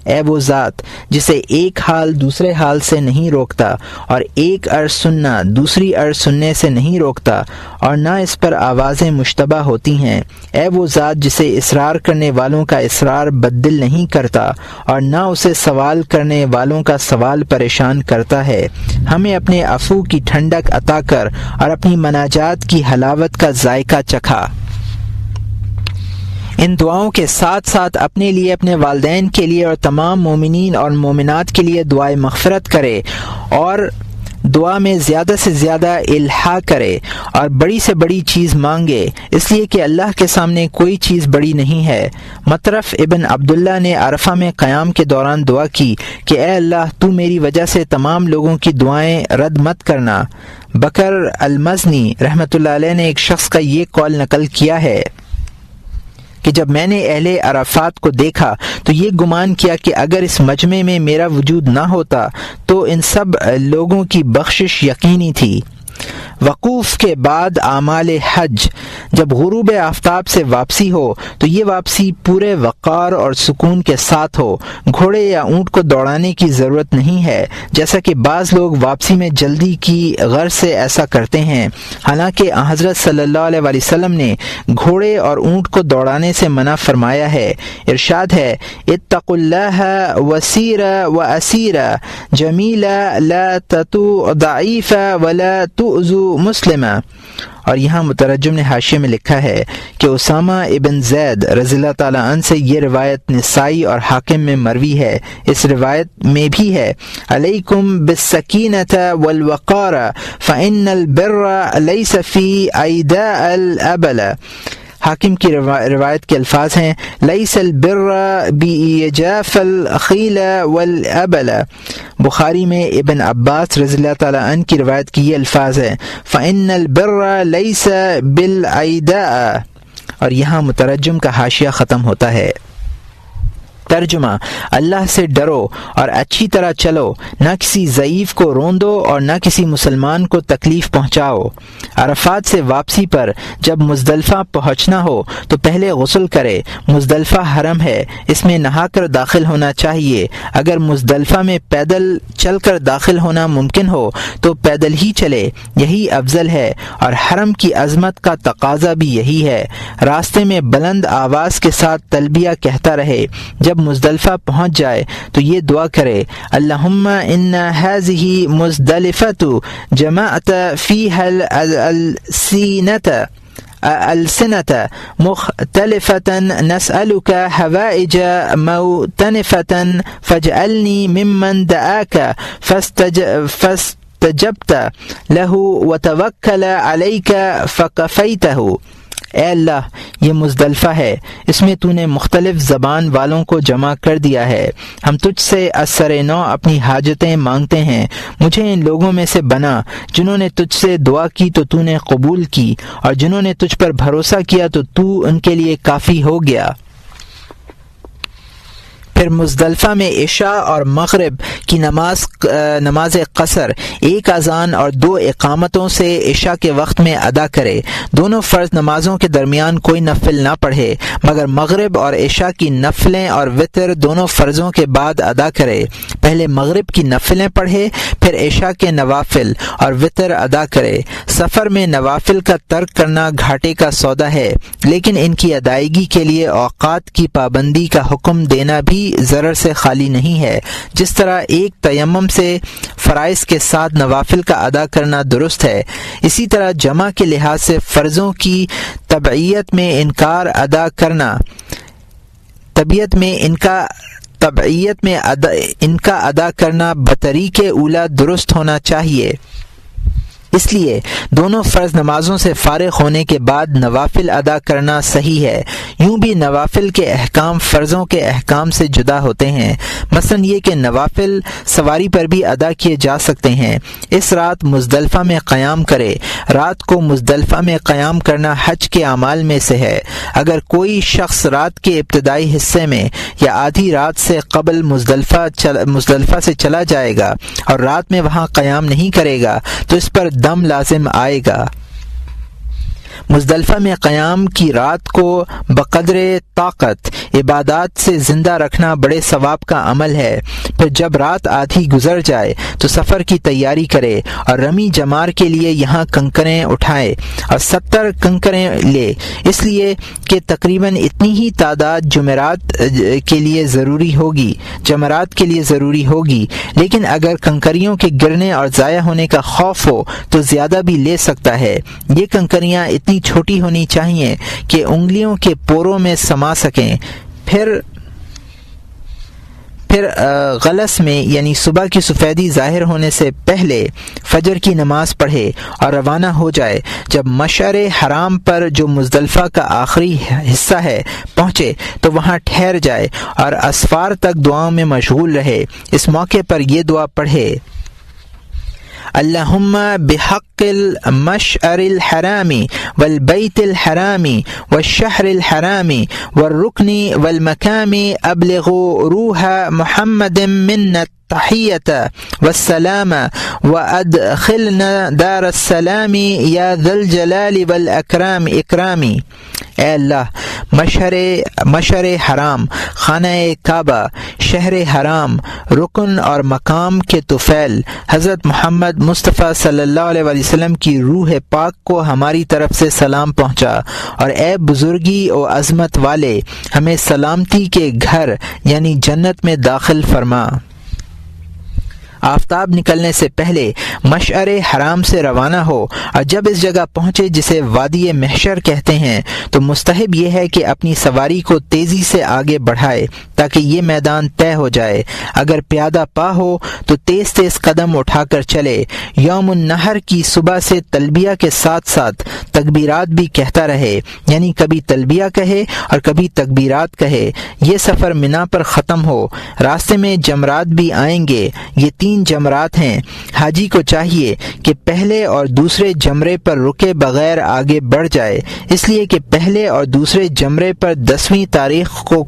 اے وہ ذات جسے ایک حال دوسرے حال سے نہیں روکتا، اور ایک عرض سننا دوسری عرض سننے سے نہیں روکتا، اور نہ اس پر آوازیں مشتبہ ہوتی ہیں۔ اے وہ ذات جسے اصرار کرنے والوں کا اصرار بددل نہیں کرتا، اور نہ اسے سوال کرنے والوں کا سوال پریشان کرتا ہے۔ ہمیں اپنے عفو کی ٹھنڈک عطا کر اور اپنی مناجات کی حلاوت کا ذائقہ چکھا۔ ان دعاؤں کے ساتھ ساتھ اپنے لیے، اپنے والدین کے لیے اور تمام مومنین اور مومنات کے لیے دعائے مغفرت کرے، اور دعا میں زیادہ سے زیادہ الحاح کرے اور بڑی سے بڑی چیز مانگے، اس لیے کہ اللہ کے سامنے کوئی چیز بڑی نہیں ہے۔ مطرف ابن عبداللہ نے عرفہ میں قیام کے دوران دعا کی کہ اے اللہ تو میری وجہ سے تمام لوگوں کی دعائیں رد مت کرنا۔ بکر المزنی رحمۃ اللہ علیہ نے ایک شخص کا یہ قول نقل کیا ہے کہ جب میں نے اہل عرفات کو دیکھا تو یہ گمان کیا کہ اگر اس مجمع میں میرا وجود نہ ہوتا تو ان سب لوگوں کی بخشش یقینی تھی۔ وقوف کے بعد اعمال حج، جب غروب آفتاب سے واپسی ہو تو یہ واپسی پورے وقار اور سکون کے ساتھ ہو۔ گھوڑے یا اونٹ کو دوڑانے کی ضرورت نہیں ہے، جیسا کہ بعض لوگ واپسی میں جلدی کی غرض سے ایسا کرتے ہیں، حالانکہ حضرت صلی اللہ علیہ وسلم نے گھوڑے اور اونٹ کو دوڑانے سے منع فرمایا ہے۔ ارشاد ہے اتقوا اللہ وسیرا واسیرا جمیلا لا تطوع ضعیفا ولا تؤذوا مسلمہ۔ اور یہاں مترجم نے حاشیے میں لکھا ہے کہ اسامہ ابن زید رضی اللہ تعالیٰ عنہ سے یہ روایت نسائی اور حاکم میں مروی ہے۔ اس روایت میں بھی ہے علیکم بالسکینۃ والوقار فإن البر لیس فی ایداء الابل۔ حاکم کی روایت کے الفاظ ہیں لیس البر بإیجاف الخیل والابل۔ بخاری میں ابن عباس رضی اللہ تعالیٰ عنہ کی روایت کی یہ الفاظ ہے فإن البر لیس بالایداء۔ اور یہاں مترجم کا حاشیہ ختم ہوتا ہے۔ ترجمہ: اللہ سے ڈرو اور اچھی طرح چلو، نہ کسی ضعیف کو روندو اور نہ کسی مسلمان کو تکلیف پہنچاؤ۔ عرفات سے واپسی پر جب مزدلفہ پہنچنا ہو تو پہلے غسل کرے۔ مزدلفہ حرم ہے، اس میں نہا کر داخل ہونا چاہیے۔ اگر مزدلفہ میں پیدل چل کر داخل ہونا ممکن ہو تو پیدل ہی چلے، یہی افضل ہے، اور حرم کی عظمت کا تقاضا بھی یہی ہے۔ راستے میں بلند آواز کے ساتھ تلبیہ کہتا رہے۔ جب مزدلفہ پہنچ جائے تو یہ دعا کرے اللہم ان ہذہ مزدلفۃ جمعت فیہا السنة مختلفة نسألك حوائج موتنفة فاجعلني ممن دعاك فاستجبت له وتوکل عليك فكفيته۔ اے اللہ، یہ مزدلفہ ہے، اس میں تو نے مختلف زبان والوں کو جمع کر دیا ہے۔ ہم تجھ سے اثر نو اپنی حاجتیں مانگتے ہیں۔ مجھے ان لوگوں میں سے بنا جنہوں نے تجھ سے دعا کی تو نے قبول کی، اور جنہوں نے تجھ پر بھروسہ کیا تو ان کے لیے کافی ہو گیا۔ پھر مزدلفہ میں عشاء اور مغرب کی نماز قصر ایک اذان اور 2 اقامتوں سے عشاء کے وقت میں ادا کرے۔ دونوں فرض نمازوں کے درمیان کوئی نفل نہ پڑھے، مگر مغرب اور عشاء کی نفلیں اور وتر دونوں فرضوں کے بعد ادا کرے۔ پہلے مغرب کی نفلیں پڑھے، پھر عشاء کے نوافل اور وتر ادا کرے۔ سفر میں نوافل کا ترک کرنا گھاٹے کا سودا ہے، لیکن ان کی ادائیگی کے لیے اوقات کی پابندی کا حکم دینا بھی ضرر سے خالی نہیں ہے۔ جس طرح ایک تیمم سے فرائض کے ساتھ نوافل کا ادا کرنا درست ہے، اسی طرح جمع کے لحاظ سے فرضوں کی تبعیت میں ان کا ادا کرنا بطریق اولا درست ہونا چاہیے۔ اس لیے دونوں فرض نمازوں سے فارغ ہونے کے بعد نوافل ادا کرنا صحیح ہے۔ یوں بھی نوافل کے احکام فرضوں کے احکام سے جدا ہوتے ہیں، مثلا یہ کہ نوافل سواری پر بھی ادا کیے جا سکتے ہیں۔ اس رات مزدلفہ میں قیام کرے۔ رات کو مزدلفہ میں قیام کرنا حج کے اعمال میں سے ہے۔ اگر کوئی شخص رات کے ابتدائی حصے میں یا آدھی رات سے قبل مزدلفہ سے چلا جائے گا اور رات میں وہاں قیام نہیں کرے گا تو اس پر دم لازم آئے گا۔ مزدلفہ میں قیام کی رات کو بقدر طاقت عبادات سے زندہ رکھنا بڑے ثواب کا عمل ہے۔ پھر جب رات آدھی گزر جائے تو سفر کی تیاری کرے اور رمی جمار کے لیے یہاں کنکریں اٹھائے اور 70 کنکریں لے، اس لیے کہ تقریباً اتنی ہی تعداد جمرات کے لیے ضروری ہوگی، لیکن اگر کنکریوں کے گرنے اور ضائع ہونے کا خوف ہو تو زیادہ بھی لے سکتا ہے۔ یہ کنکریاں اتنی چھوٹی ہونی چاہیے کہ انگلیوں کے پوروں میں سما سکیں۔ پھر پھر غلس میں یعنی صبح کی سفیدی ظاہر ہونے سے پہلے فجر کی نماز پڑھے اور روانہ ہو جائے۔ جب مشعر حرام پر جو مزدلفہ کا آخری حصہ ہے پہنچے تو وہاں ٹھہر جائے اور اسفار تک دعاؤں میں مشغول رہے۔ اس موقع پر یہ دعا پڑھے: اللہم بحق المشعر الحرام والبیت الحرام والشہر الحرام والرکن والمقام ابلغ روح محمد منا التحیۃ والسلام وادخلنا دار السلام یا ذا الجلال والاکرام اکرامی۔ اے اللہ، مشعر حرام، خانہ کعبہ، شہر حرام، رکن اور مقام کے طفیل حضرت محمد مصطفیٰ صلی اللہ علیہ وسلم کی روح پاک کو ہماری طرف سے سلام پہنچا، اور اے بزرگی و عظمت والے، ہمیں سلامتی کے گھر یعنی جنت میں داخل فرما۔ آفتاب نکلنے سے پہلے مشعر حرام سے روانہ ہو، اور جب اس جگہ پہنچے جسے وادی محشر کہتے ہیں تو مستحب یہ ہے کہ اپنی سواری کو تیزی سے آگے بڑھائے تاکہ یہ میدان طے ہو جائے۔ اگر پیادہ پا ہو تو تیز تیز قدم اٹھا کر چلے۔ یوم النحر کی صبح سے تلبیہ کے ساتھ ساتھ تکبیرات بھی کہتا رہے، یعنی کبھی تلبیہ کہے اور کبھی تکبیرات کہے۔ یہ سفر منا پر ختم ہو، راستے میں جمرات بھی آئیں گے۔ یہ 3 جمرات ہیں۔ حاجی کو چاہیے کہ پہلے اور دوسرے جمرے پر رکے بغیر آگے بڑھ جائے، اس لیے کہ پہلے اور دوسرے جمرے پر 10ویں تاریخ کو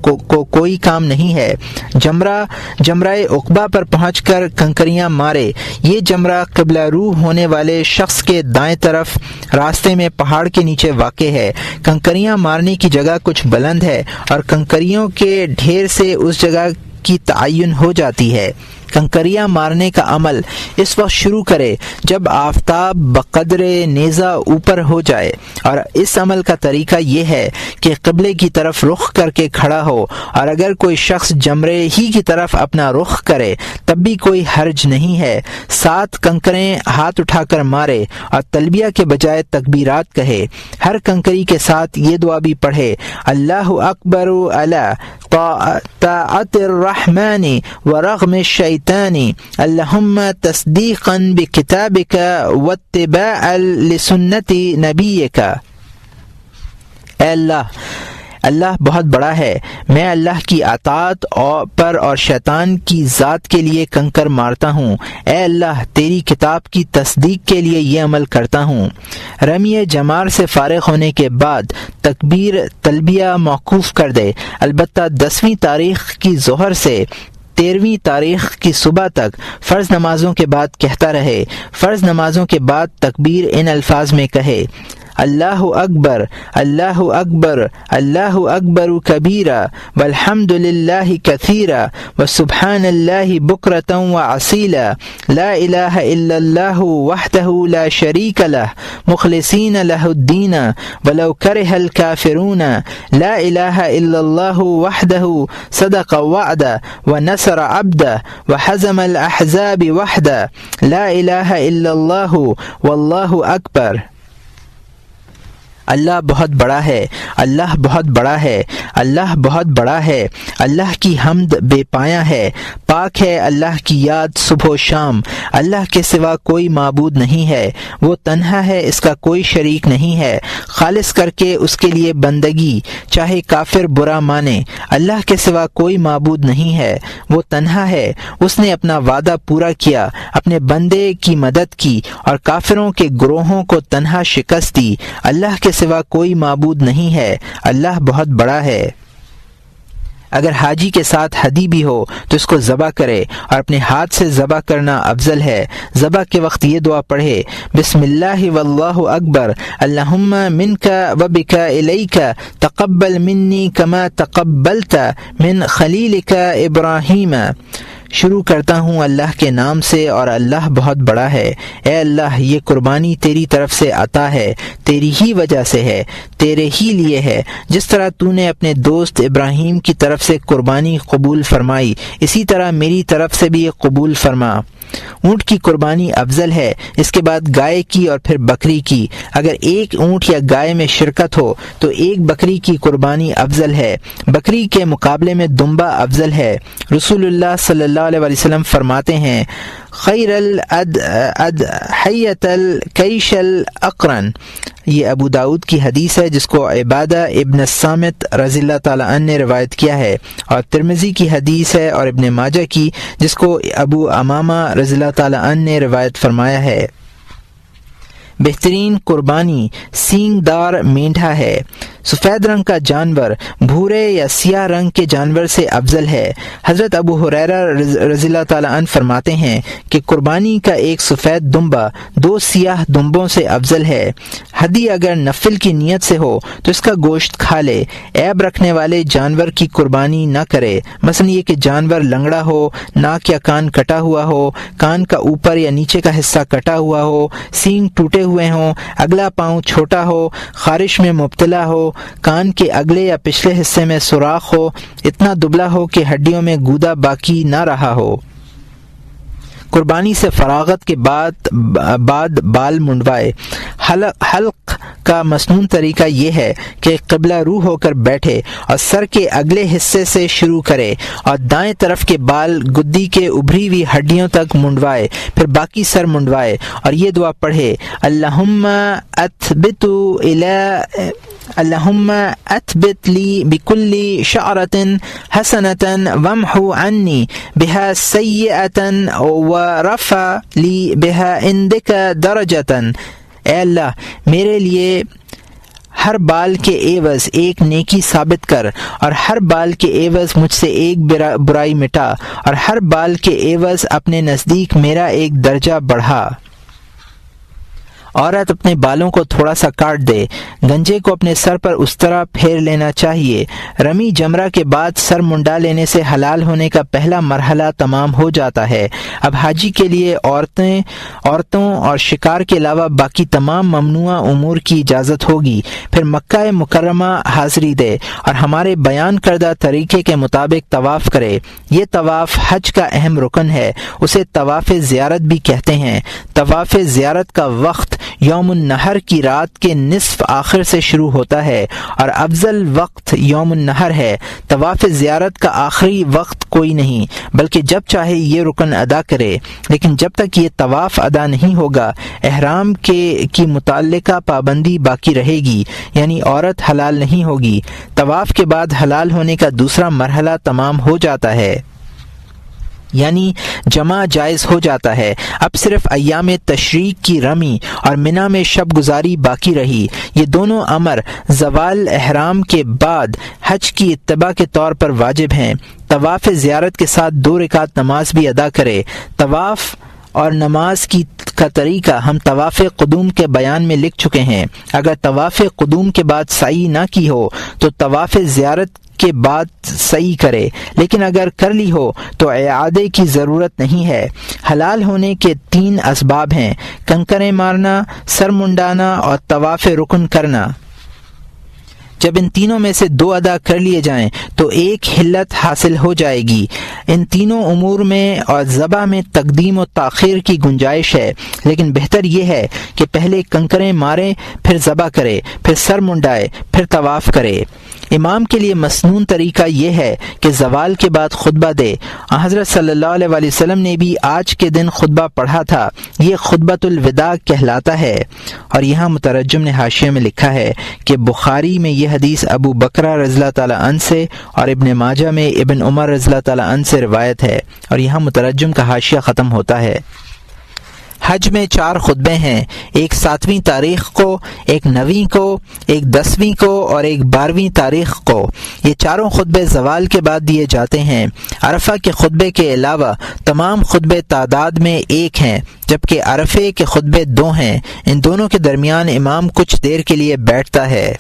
کوئی کام نہیں ہے۔ جمرہ عقبہ پر پہنچ کر کنکریاں مارے۔ یہ جمرہ قبلہ رو ہونے والے شخص کے دائیں طرف راستے میں پہاڑ کے نیچے واقع ہے۔ کنکریاں مارنے کی جگہ کچھ بلند ہے اور کنکریوں کے ڈھیر سے اس جگہ کی تعین ہو جاتی ہے۔ کنکریاں مارنے کا عمل اس وقت شروع کرے جب آفتاب بقدر نیزہ اوپر ہو جائے، اور اس عمل کا طریقہ یہ ہے کہ قبلے کی طرف رخ کر کے کھڑا ہو، اور اگر کوئی شخص جمرے ہی کی طرف اپنا رخ کرے تب بھی کوئی حرج نہیں ہے۔ 7 کنکریں ہاتھ اٹھا کر مارے اور تلبیہ کے بجائے تکبیرات کہے۔ ہر کنکری کے ساتھ یہ دعا بھی پڑھے: اللہ اکبر علی طاعت الرحمن ورغم الشیطان، اللہم تصدیقا بکتابک واتباعا لسنت نبیک۔ اے اللہ بہت بڑا ہے، میں اللہ کی اطاعت پر اور شیطان کی ذات کے لیے کنکر مارتا ہوں۔ اے اللہ، تیری کتاب کی تصدیق کے لیے یہ عمل کرتا ہوں۔ رمی جمار سے فارغ ہونے کے بعد تلبیہ موقوف کر دے، البتہ 10ویں تاریخ کی ظہر سے 13ویں تاریخ کی صبح تک فرض نمازوں کے بعد کہتا رہے۔ فرض نمازوں کے بعد تکبیر ان الفاظ میں کہے: اللہ اکبر، اللہ اکبر، اللہ اکبر کبیرا، والحمد للہ کثیرا، وسبحان اللہ بکرۃ وعصیلا، لا الہ الا اللہ وحدہ لا شریک لہ، مخلصین لہ الدین ولو کرہ الکافرون، لا الہ الا اللہ وحدہ صدق وعدہ ونصر عبدہ وحزم الاحزاب وحدہ، لا الہ الا اللہ واللہ اکبر۔ اللہ بہت بڑا ہے، اللہ بہت بڑا ہے، اللہ بہت بڑا ہے، اللہ کی حمد بے پایاں ہے، پاک ہے اللہ کی یاد صبح و شام، اللہ کے سوا کوئی معبود نہیں ہے، وہ تنہا ہے، اس کا کوئی شریک نہیں ہے، خالص کر کے اس کے لیے بندگی، چاہے کافر برا مانے، اللہ کے سوا کوئی معبود نہیں ہے، وہ تنہا ہے، اس نے اپنا وعدہ پورا کیا، اپنے بندے کی مدد کی اور کافروں کے گروہوں کو تنہا شکست دی، اللہ کے سوا کوئی معبود نہیں ہے، اللہ بہت بڑا ہے۔ اگر حاجی کے ساتھ ہدی بھی ہو تو اس کو ذبح کرے، اور اپنے ہاتھ سے ذبح کرنا افضل ہے۔ ذبح کے وقت یہ دعا پڑھے: بسم اللہ واللہ اکبر، اللہم منک وبک الیک، تقبل منی کما تقبلت من خلیلک ابراہیم۔ شروع کرتا ہوں اللہ کے نام سے، اور اللہ بہت بڑا ہے۔ اے اللہ، یہ قربانی تیری طرف سے عطا ہے، تیری ہی وجہ سے ہے، تیرے ہی لیے ہے۔ جس طرح تو نے اپنے دوست ابراہیم کی طرف سے قربانی قبول فرمائی، اسی طرح میری طرف سے بھی قبول فرما۔ اونٹ کی قربانی افضل ہے، اس کے بعد گائے کی اور پھر بکری کی۔ اگر ایک اونٹ یا گائے میں شرکت ہو تو ایک بکری کی قربانی افضل ہے، بکری کے مقابلے میں دمبا افضل ہے۔ رسول اللہ صلی اللہ علیہ وسلم فرماتے ہیں خیر الادحیۃ الکیش الاقرن۔ یہ ابو داؤد کی حدیث ہے جس کو عبادہ ابن الصامت رضی اللہ تعالیٰ عنہ نے روایت کیا ہے، اور ترمذی کی حدیث ہے اور ابن ماجہ کی جس کو ابو امامہ رضی اللہ تعالیٰ عنہ نے روایت فرمایا ہے۔ بہترین قربانی سینگ دار مینڈھا ہے۔ سفید رنگ کا جانور بھورے یا سیاہ رنگ کے جانور سے افضل ہے۔ حضرت ابو ہریرہ رضی اللہ تعالیٰ عنہ فرماتے ہیں کہ قربانی کا ایک سفید دمبا 2 سیاہ دمبوں سے افضل ہے۔ ہدی اگر نفل کی نیت سے ہو تو اس کا گوشت کھا لے۔ عیب رکھنے والے جانور کی قربانی نہ کرے، مثلا یہ کہ جانور لنگڑا ہو، ناک یا کان کٹا ہوا ہو، کان کا اوپر یا نیچے کا حصہ کٹا ہوا ہو، سینگ ٹوٹے ہوئے ہوں، اگلا پاؤں چھوٹا ہو، خارش میں مبتلا ہو، کان کے اگلے یا پچھلے حصے میں سوراخ ہو، اتنا دبلا ہو کہ ہڈیوں میں گودا باقی نہ رہا ہو۔ قربانی سے فراغت کے بعد بال منڈوائے۔ حلق کا مسنون طریقہ یہ ہے کہ قبلہ رو ہو کر بیٹھے اور سر کے اگلے حصے سے شروع کرے اور دائیں طرف کے بال گدی کے ابھری ہوئی ہڈیوں تک منڈوائے، پھر باقی سر منڈوائے اور یہ دعا پڑھے اللہم اثبت لی بکل شعرۃ حسنۃ وامحو عنی بہا سیئۃ ورفع لی بہا عندک درجۃ۔ اے اللہ میرے لیے ہر بال کے عوض ایک نیکی ثابت کر، اور ہر بال کے عوض مجھ سے ایک برائی مٹا، اور ہر بال کے عوض اپنے نزدیک میرا ایک درجہ بڑھا۔ عورت اپنے بالوں کو تھوڑا سا کاٹ دے، گنجے کو اپنے سر پر اس طرح پھیر لینا چاہیے۔ رمی جمرہ کے بعد سر منڈا لینے سے حلال ہونے کا پہلا مرحلہ تمام ہو جاتا ہے۔ اب حاجی کے لیے عورتوں اور شکار کے علاوہ باقی تمام ممنوع امور کی اجازت ہوگی۔ پھر مکہ مکرمہ حاضری دے اور ہمارے بیان کردہ طریقے کے مطابق طواف کرے۔ یہ طواف حج کا اہم رکن ہے، اسے طواف زیارت بھی کہتے ہیں۔ طواف زیارت کا وقت یوم النحر کی رات کے نصف آخر سے شروع ہوتا ہے اور افضل وقت یوم النحر ہے۔ طواف زیارت کا آخری وقت کوئی نہیں، بلکہ جب چاہے یہ رکن ادا کرے، لیکن جب تک یہ طواف ادا نہیں ہوگا احرام کی متعلقہ پابندی باقی رہے گی، یعنی عورت حلال نہیں ہوگی۔ طواف کے بعد حلال ہونے کا دوسرا مرحلہ تمام ہو جاتا ہے، یعنی جمع جائز ہو جاتا ہے۔ اب صرف ایام تشریق کی رمی اور منی میں شب گزاری باقی رہی۔ یہ دونوں امر زوال احرام کے بعد حج کی اتباع کے طور پر واجب ہیں۔ طواف زیارت کے ساتھ 2 رکعت نماز بھی ادا کرے۔ طواف اور نماز کا طریقہ ہم طواف قدوم کے بیان میں لکھ چکے ہیں۔ اگر طواف قدوم کے بعد سعی نہ کی ہو تو طواف زیارت کے بعد سعی کرے، لیکن اگر کر لی ہو تو اعادے کی ضرورت نہیں ہے۔ حلال ہونے کے 3 اسباب ہیں: کنکریں مارنا، سر منڈانا اور طواف رکن کرنا۔ جب ان تینوں میں سے 2 ادا کر لیے جائیں تو ایک حلت حاصل ہو جائے گی۔ ان تینوں امور میں اور ذبح میں تقدیم و تاخیر کی گنجائش ہے، لیکن بہتر یہ ہے کہ پہلے کنکریں مارے، پھر ذبح کرے، پھر سر منڈائے، پھر طواف کرے۔ امام کے لیے مسنون طریقہ یہ ہے کہ زوال کے بعد خطبہ دے۔ حضرت صلی اللہ علیہ وآلہ وسلم نے بھی آج کے دن خطبہ پڑھا تھا، یہ خطبۃ الوداع کہلاتا ہے۔ اور یہاں مترجم نے حاشیے میں لکھا ہے کہ بخاری میں یہ حدیث ابو بکرہ رضی اللہ تعالیٰ عنہ سے اور ابن ماجہ میں ابن عمر رضی اللہ تعالیٰ عنہ سے روایت ہے۔ اور یہاں مترجم کا حاشیہ ختم ہوتا ہے۔ حج میں 4 خطبے ہیں، ایک 7ویں تاریخ کو، ایک 9ویں کو، ایک 10ویں کو اور ایک 12ویں تاریخ کو۔ یہ چاروں خطبے زوال کے بعد دیے جاتے ہیں۔ عرفہ کے خطبے کے علاوہ تمام خطبے تعداد میں 1 ہیں، جبکہ عرفے کے خطبے 2 ہیں۔ ان دونوں کے درمیان امام کچھ دیر کے لیے بیٹھتا ہے۔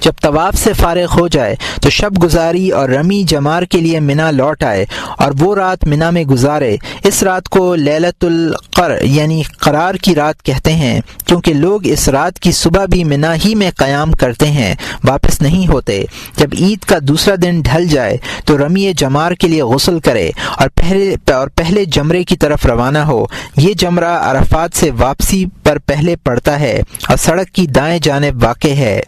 جب طواف سے فارغ ہو جائے تو شب گزاری اور رمی جمار کے لیے منا لوٹ آئے اور وہ رات منا میں گزارے۔ اس رات کو لیلۃ القر یعنی قرار کی رات کہتے ہیں، کیونکہ لوگ اس رات کی صبح بھی منا ہی میں قیام کرتے ہیں، واپس نہیں ہوتے۔ جب عید کا دوسرا دن ڈھل جائے تو رمی جمار کے لیے غسل کرے اور پہلے جمرے کی طرف روانہ ہو۔ یہ جمرہ عرفات سے واپسی پر پہلے پڑتا ہے اور سڑک کی دائیں جانب واقع ہے۔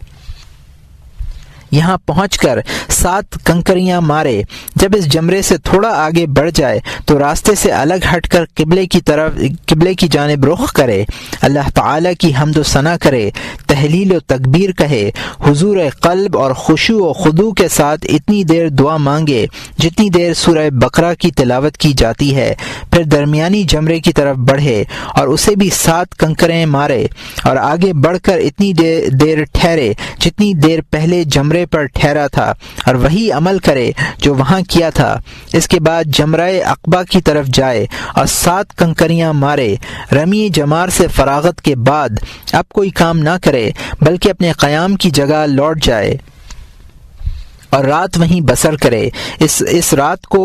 یہاں پہنچ کر 7 کنکریاں مارے۔ جب اس جمرے سے تھوڑا آگے بڑھ جائے تو راستے سے الگ ہٹ کر قبلے کی جانب رخ کرے، اللہ تعالی کی حمد و ثنا کرے، تحلیل و تکبیر کہے، حضور قلب اور خشوع و خضوع کے ساتھ اتنی دیر دعا مانگے جتنی دیر سورہ بقرہ کی تلاوت کی جاتی ہے، پھر درمیانی جمرے کی طرف بڑھے اور اسے بھی 7 کنکریں مارے اور آگے بڑھ کر اتنی دیر ٹھہرے جتنی دیر پہلے جمرے پر ٹھہرا تھا اور وہی عمل کرے جو وہاں کیا تھا۔ اس کے بعد جمرہ عقبہ کی طرف جائے اور 7 کنکریاں مارے۔ رمی جمار سے فراغت کے بعد اب کوئی کام نہ کرے بلکہ اپنے قیام کی جگہ لوٹ جائے اور رات وہیں بسر کرے۔ اس رات کو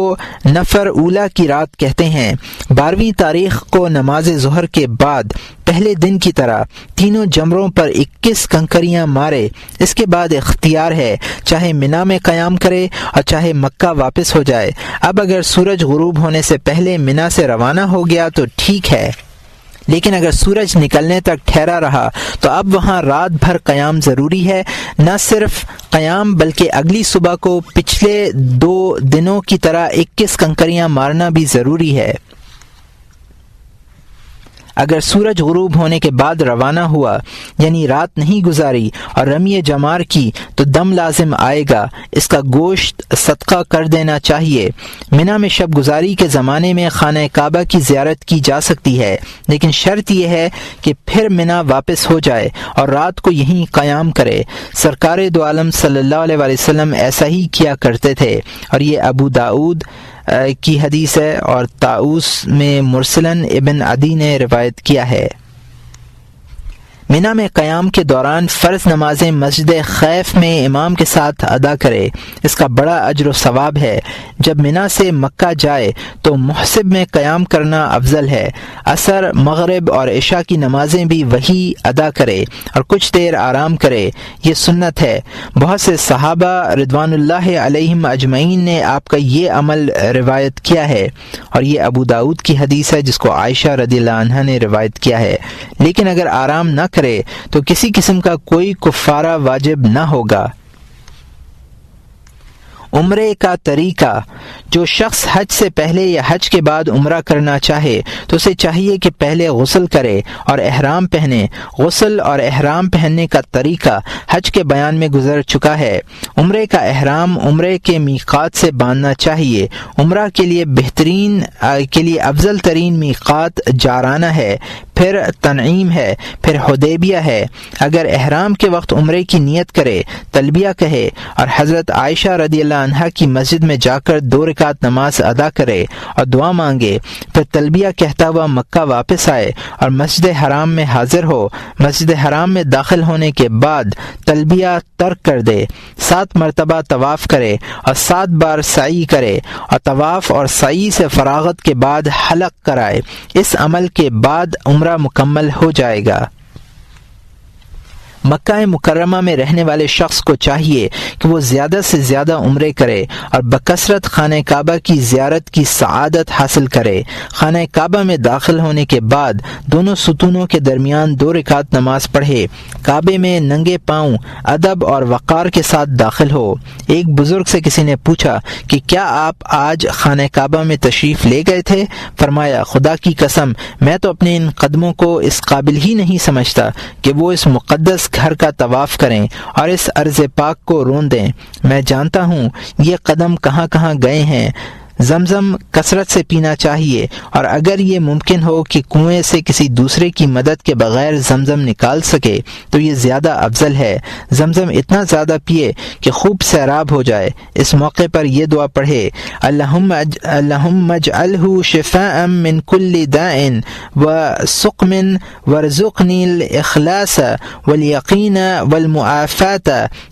نفر اولا کی رات کہتے ہیں۔ 12ویں تاریخ کو نماز ظہر کے بعد پہلے دن کی طرح تینوں جمروں پر 21 کنکریاں مارے۔ اس کے بعد اختیار ہے، چاہے منا میں قیام کرے اور چاہے مکہ واپس ہو جائے۔ اب اگر سورج غروب ہونے سے پہلے منا سے روانہ ہو گیا تو ٹھیک ہے، لیکن اگر سورج نکلنے تک ٹھہرا رہا تو اب وہاں رات بھر قیام ضروری ہے۔ نہ صرف قیام بلکہ اگلی صبح کو پچھلے 2 دنوں کی طرح 21 کنکریاں مارنا بھی ضروری ہے۔ اگر سورج غروب ہونے کے بعد روانہ ہوا یعنی رات نہیں گزاری اور رمی جمار کی تو دم لازم آئے گا، اس کا گوشت صدقہ کر دینا چاہیے۔ منا میں شب گزاری کے زمانے میں خانہ کعبہ کی زیارت کی جا سکتی ہے، لیکن شرط یہ ہے کہ پھر منا واپس ہو جائے اور رات کو یہیں قیام کرے۔ سرکار دو عالم صلی اللہ علیہ وسلم ایسا ہی کیا کرتے تھے، اور یہ ابو داؤد کی حدیث ہے اور طاؤس میں مرسلن ابن عدی نے روایت کیا ہے۔ منا میں قیام کے دوران فرض نمازیں مسجد خیف میں امام کے ساتھ ادا کرے، اس کا بڑا اجر و ثواب ہے۔ جب منا سے مکہ جائے تو محسب میں قیام کرنا افضل ہے۔ عصر، مغرب اور عشاء کی نمازیں بھی وہی ادا کرے اور کچھ دیر آرام کرے، یہ سنت ہے۔ بہت سے صحابہ رضوان اللہ علیہم اجمعین نے آپ کا یہ عمل روایت کیا ہے، اور یہ ابو داؤد کی حدیث ہے جس کو عائشہ رضی اللہ عنہا نے روایت کیا ہے۔ لیکن اگر آرام نہ کرے تو کسی قسم کا کوئی کفارہ واجب نہ ہوگا۔ عمرے کا طریقہ: جو شخص حج سے پہلے یا حج کے بعد عمرہ کرنا چاہے تو اسے چاہیے کہ پہلے غسل کرے اور احرام پہنے۔ غسل اور احرام پہننے کا طریقہ حج کے بیان میں گزر چکا ہے۔ عمرے کا احرام عمرے کے میقات سے باندھنا چاہیے۔ عمرہ کے لیے افضل ترین میقات جارانہ ہے، پھر تنعیم ہے، پھر حدیبیہ ہے۔ اگر احرام کے وقت عمرے کی نیت کرے، تلبیہ کہے اور حضرت عائشہ رضی اللہ عنہا کی مسجد میں جا کر 2 رکعت نماز ادا کرے اور دعا مانگے، پھر تلبیہ کہتا ہوا مکہ واپس آئے اور مسجد حرام میں حاضر ہو، مسجد حرام میں داخل ہونے کے بعد تلبیہ ترک کر دے، 7 مرتبہ طواف کرے اور 7 بار سعی کرے اور طواف اور سعی سے فراغت کے بعد حلق کرائے۔ اس عمل کے بعد عمرہ مکمل ہو جائے گا۔ مکہ مکرمہ میں رہنے والے شخص کو چاہیے کہ وہ زیادہ سے زیادہ عمرے کرے اور بکثرت خانہ کعبہ کی زیارت کی سعادت حاصل کرے۔ خانہ کعبہ میں داخل ہونے کے بعد دونوں ستونوں کے درمیان 2 رکعت نماز پڑھے، کعبے میں ننگے پاؤں ادب اور وقار کے ساتھ داخل ہو۔ ایک بزرگ سے کسی نے پوچھا کہ کیا آپ آج خانہ کعبہ میں تشریف لے گئے تھے؟ فرمایا، خدا کی قسم میں تو اپنے ان قدموں کو اس قابل ہی نہیں سمجھتا کہ وہ اس مقدس گھر کا طواف کریں اور اس ارض پاک کو رون دیں۔ میں جانتا ہوں یہ قدم کہاں کہاں گئے ہیں، زمزم کثرت سے پینا چاہیے، اور اگر یہ ممکن ہو کہ کنویں سے کسی دوسرے کی مدد کے بغیر زمزم نکال سکے تو یہ زیادہ افضل ہے۔ زمزم اتنا زیادہ پیے کہ خوب سیراب ہو جائے۔ اس موقع پر یہ دعا پڑھے: اللہم اجعلہ شفاء من کل داء وسقم وارزقنی الاخلاص والیقین والمعافات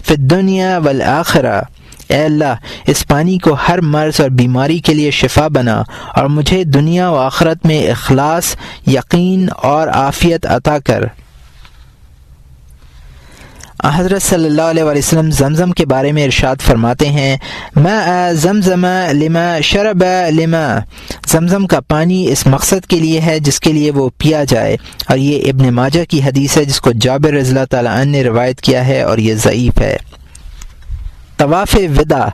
فی الدنیا والآخرہ۔ اے اللہ، اس پانی کو ہر مرض اور بیماری کے لیے شفا بنا، اور مجھے دنیا و آخرت میں اخلاص، یقین اور عافیت عطا کر۔ حضرت صلی اللہ علیہ وسلم زمزم کے بارے میں ارشاد فرماتے ہیں: ماء زمزم لما شرب لما، زمزم کا پانی اس مقصد کے لیے ہے جس کے لیے وہ پیا جائے۔ اور یہ ابن ماجہ کی حدیث ہے جس کو جابر رضی اللہ تعالیٰ عنہ نے روایت کیا ہے، اور یہ ضعیف ہے۔ طواف وداع،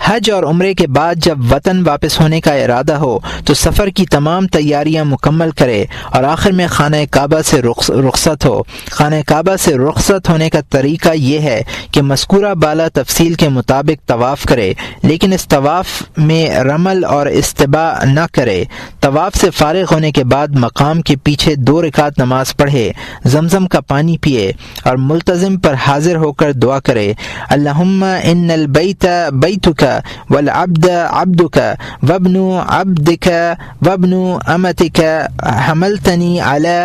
حج اور عمرے کے بعد جب وطن واپس ہونے کا ارادہ ہو تو سفر کی تمام تیاریاں مکمل کرے اور آخر میں خانہ کعبہ سے رخصت ہو۔ خانہ کعبہ سے رخصت ہونے کا طریقہ یہ ہے کہ مذکورہ بالا تفصیل کے مطابق طواف کرے، لیکن اس طواف میں رمل اور استباء نہ کرے۔ طواف سے فارغ ہونے کے بعد مقام کے پیچھے 2 رکعت نماز پڑھے، زمزم کا پانی پیے اور ملتزم پر حاضر ہو کر دعا کرے: اللہم ان البیت بیتک والعبد عبدک وابن عبدک وابن امتک حملتنی علی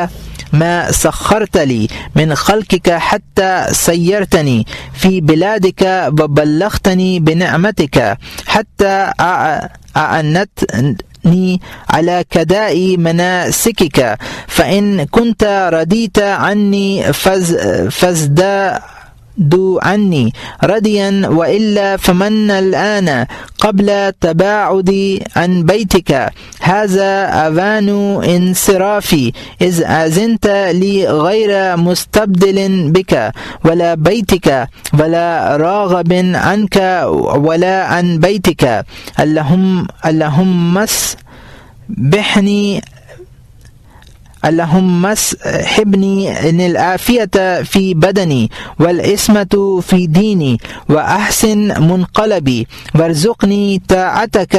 ما سخرت لی من خلقک حتی سیرتنی فی بلادک وبلغتنی بنعمتک حتی اعنتنی على كداء مناسكك فإن كنت رديت عني فازداد عني رديا وإلا فمن الآن قبل تباعدي عن بيتك هذا أوان انصرافي إذ أذنت لي غير مستبدل بك ولا بيتك ولا راغب عنك ولا عن بيتك اللهم اسحبني ان العافية في بدني والعصمة في ديني وأحسن منقلبي وارزقني طاعتك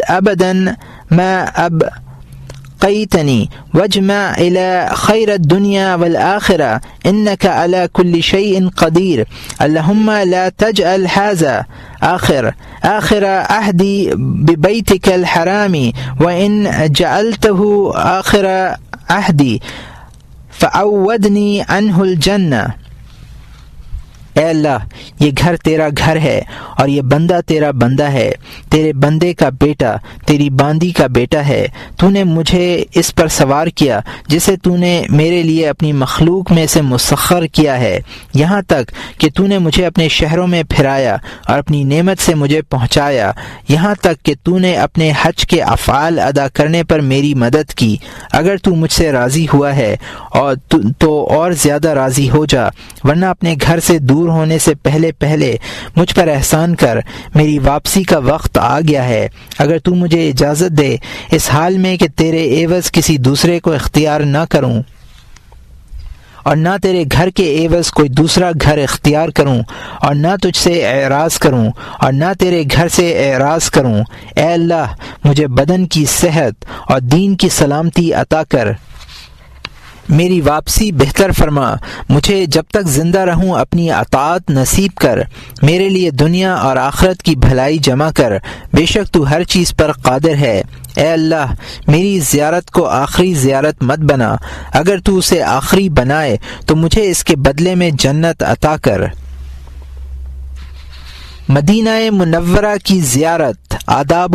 أبدا ما أبقيتني واجمع إلى خير الدنيا والآخرة إنك على كل شيء قدير اللهم لا تجعل هذا آخر عهدي ببيتك الحرام وإن جعلته آخر عہدی فعودنی عنہ الجنہ۔ اے اللہ، یہ گھر تیرا گھر ہے اور یہ بندہ تیرا بندہ ہے، تیرے بندے کا بیٹا، تیری باندی کا بیٹا ہے۔ تو نے مجھے اس پر سوار کیا جسے تو نے میرے لیے اپنی مخلوق میں سے مسخر کیا ہے، یہاں تک کہ تو نے مجھے اپنے شہروں میں پھرایا اور اپنی نعمت سے مجھے پہنچایا، یہاں تک کہ تو نے اپنے حج کے افعال ادا کرنے پر میری مدد کی۔ اگر تو مجھ سے راضی ہوا ہے تو اور زیادہ راضی ہو جا، ورنہ اپنے گھر سے دور ہونے سے پہلے مجھ پر احسان کر، میری واپسی کا وقت آ گیا ہے۔ اگر تو مجھے اجازت دے اس حال میں کہ تیرے عوض کسی دوسرے کو اختیار نہ کروں اور نہ تیرے گھر کے عوض کوئی دوسرا گھر اختیار کروں اور نہ تجھ سے اعراض کروں اور نہ تیرے گھر سے اعراض کروں، اے اللہ مجھے بدن کی صحت اور دین کی سلامتی عطا کر، میری واپسی بہتر فرما، مجھے جب تک زندہ رہوں اپنی اطاعت نصیب کر، میرے لیے دنیا اور آخرت کی بھلائی جمع کر، بے شک تو ہر چیز پر قادر ہے۔ اے اللہ، میری زیارت کو آخری زیارت مت بنا، اگر تو اسے آخری بنائے تو مجھے اس کے بدلے میں جنت عطا کر۔ مدینہ منورہ کی زیارت، آداب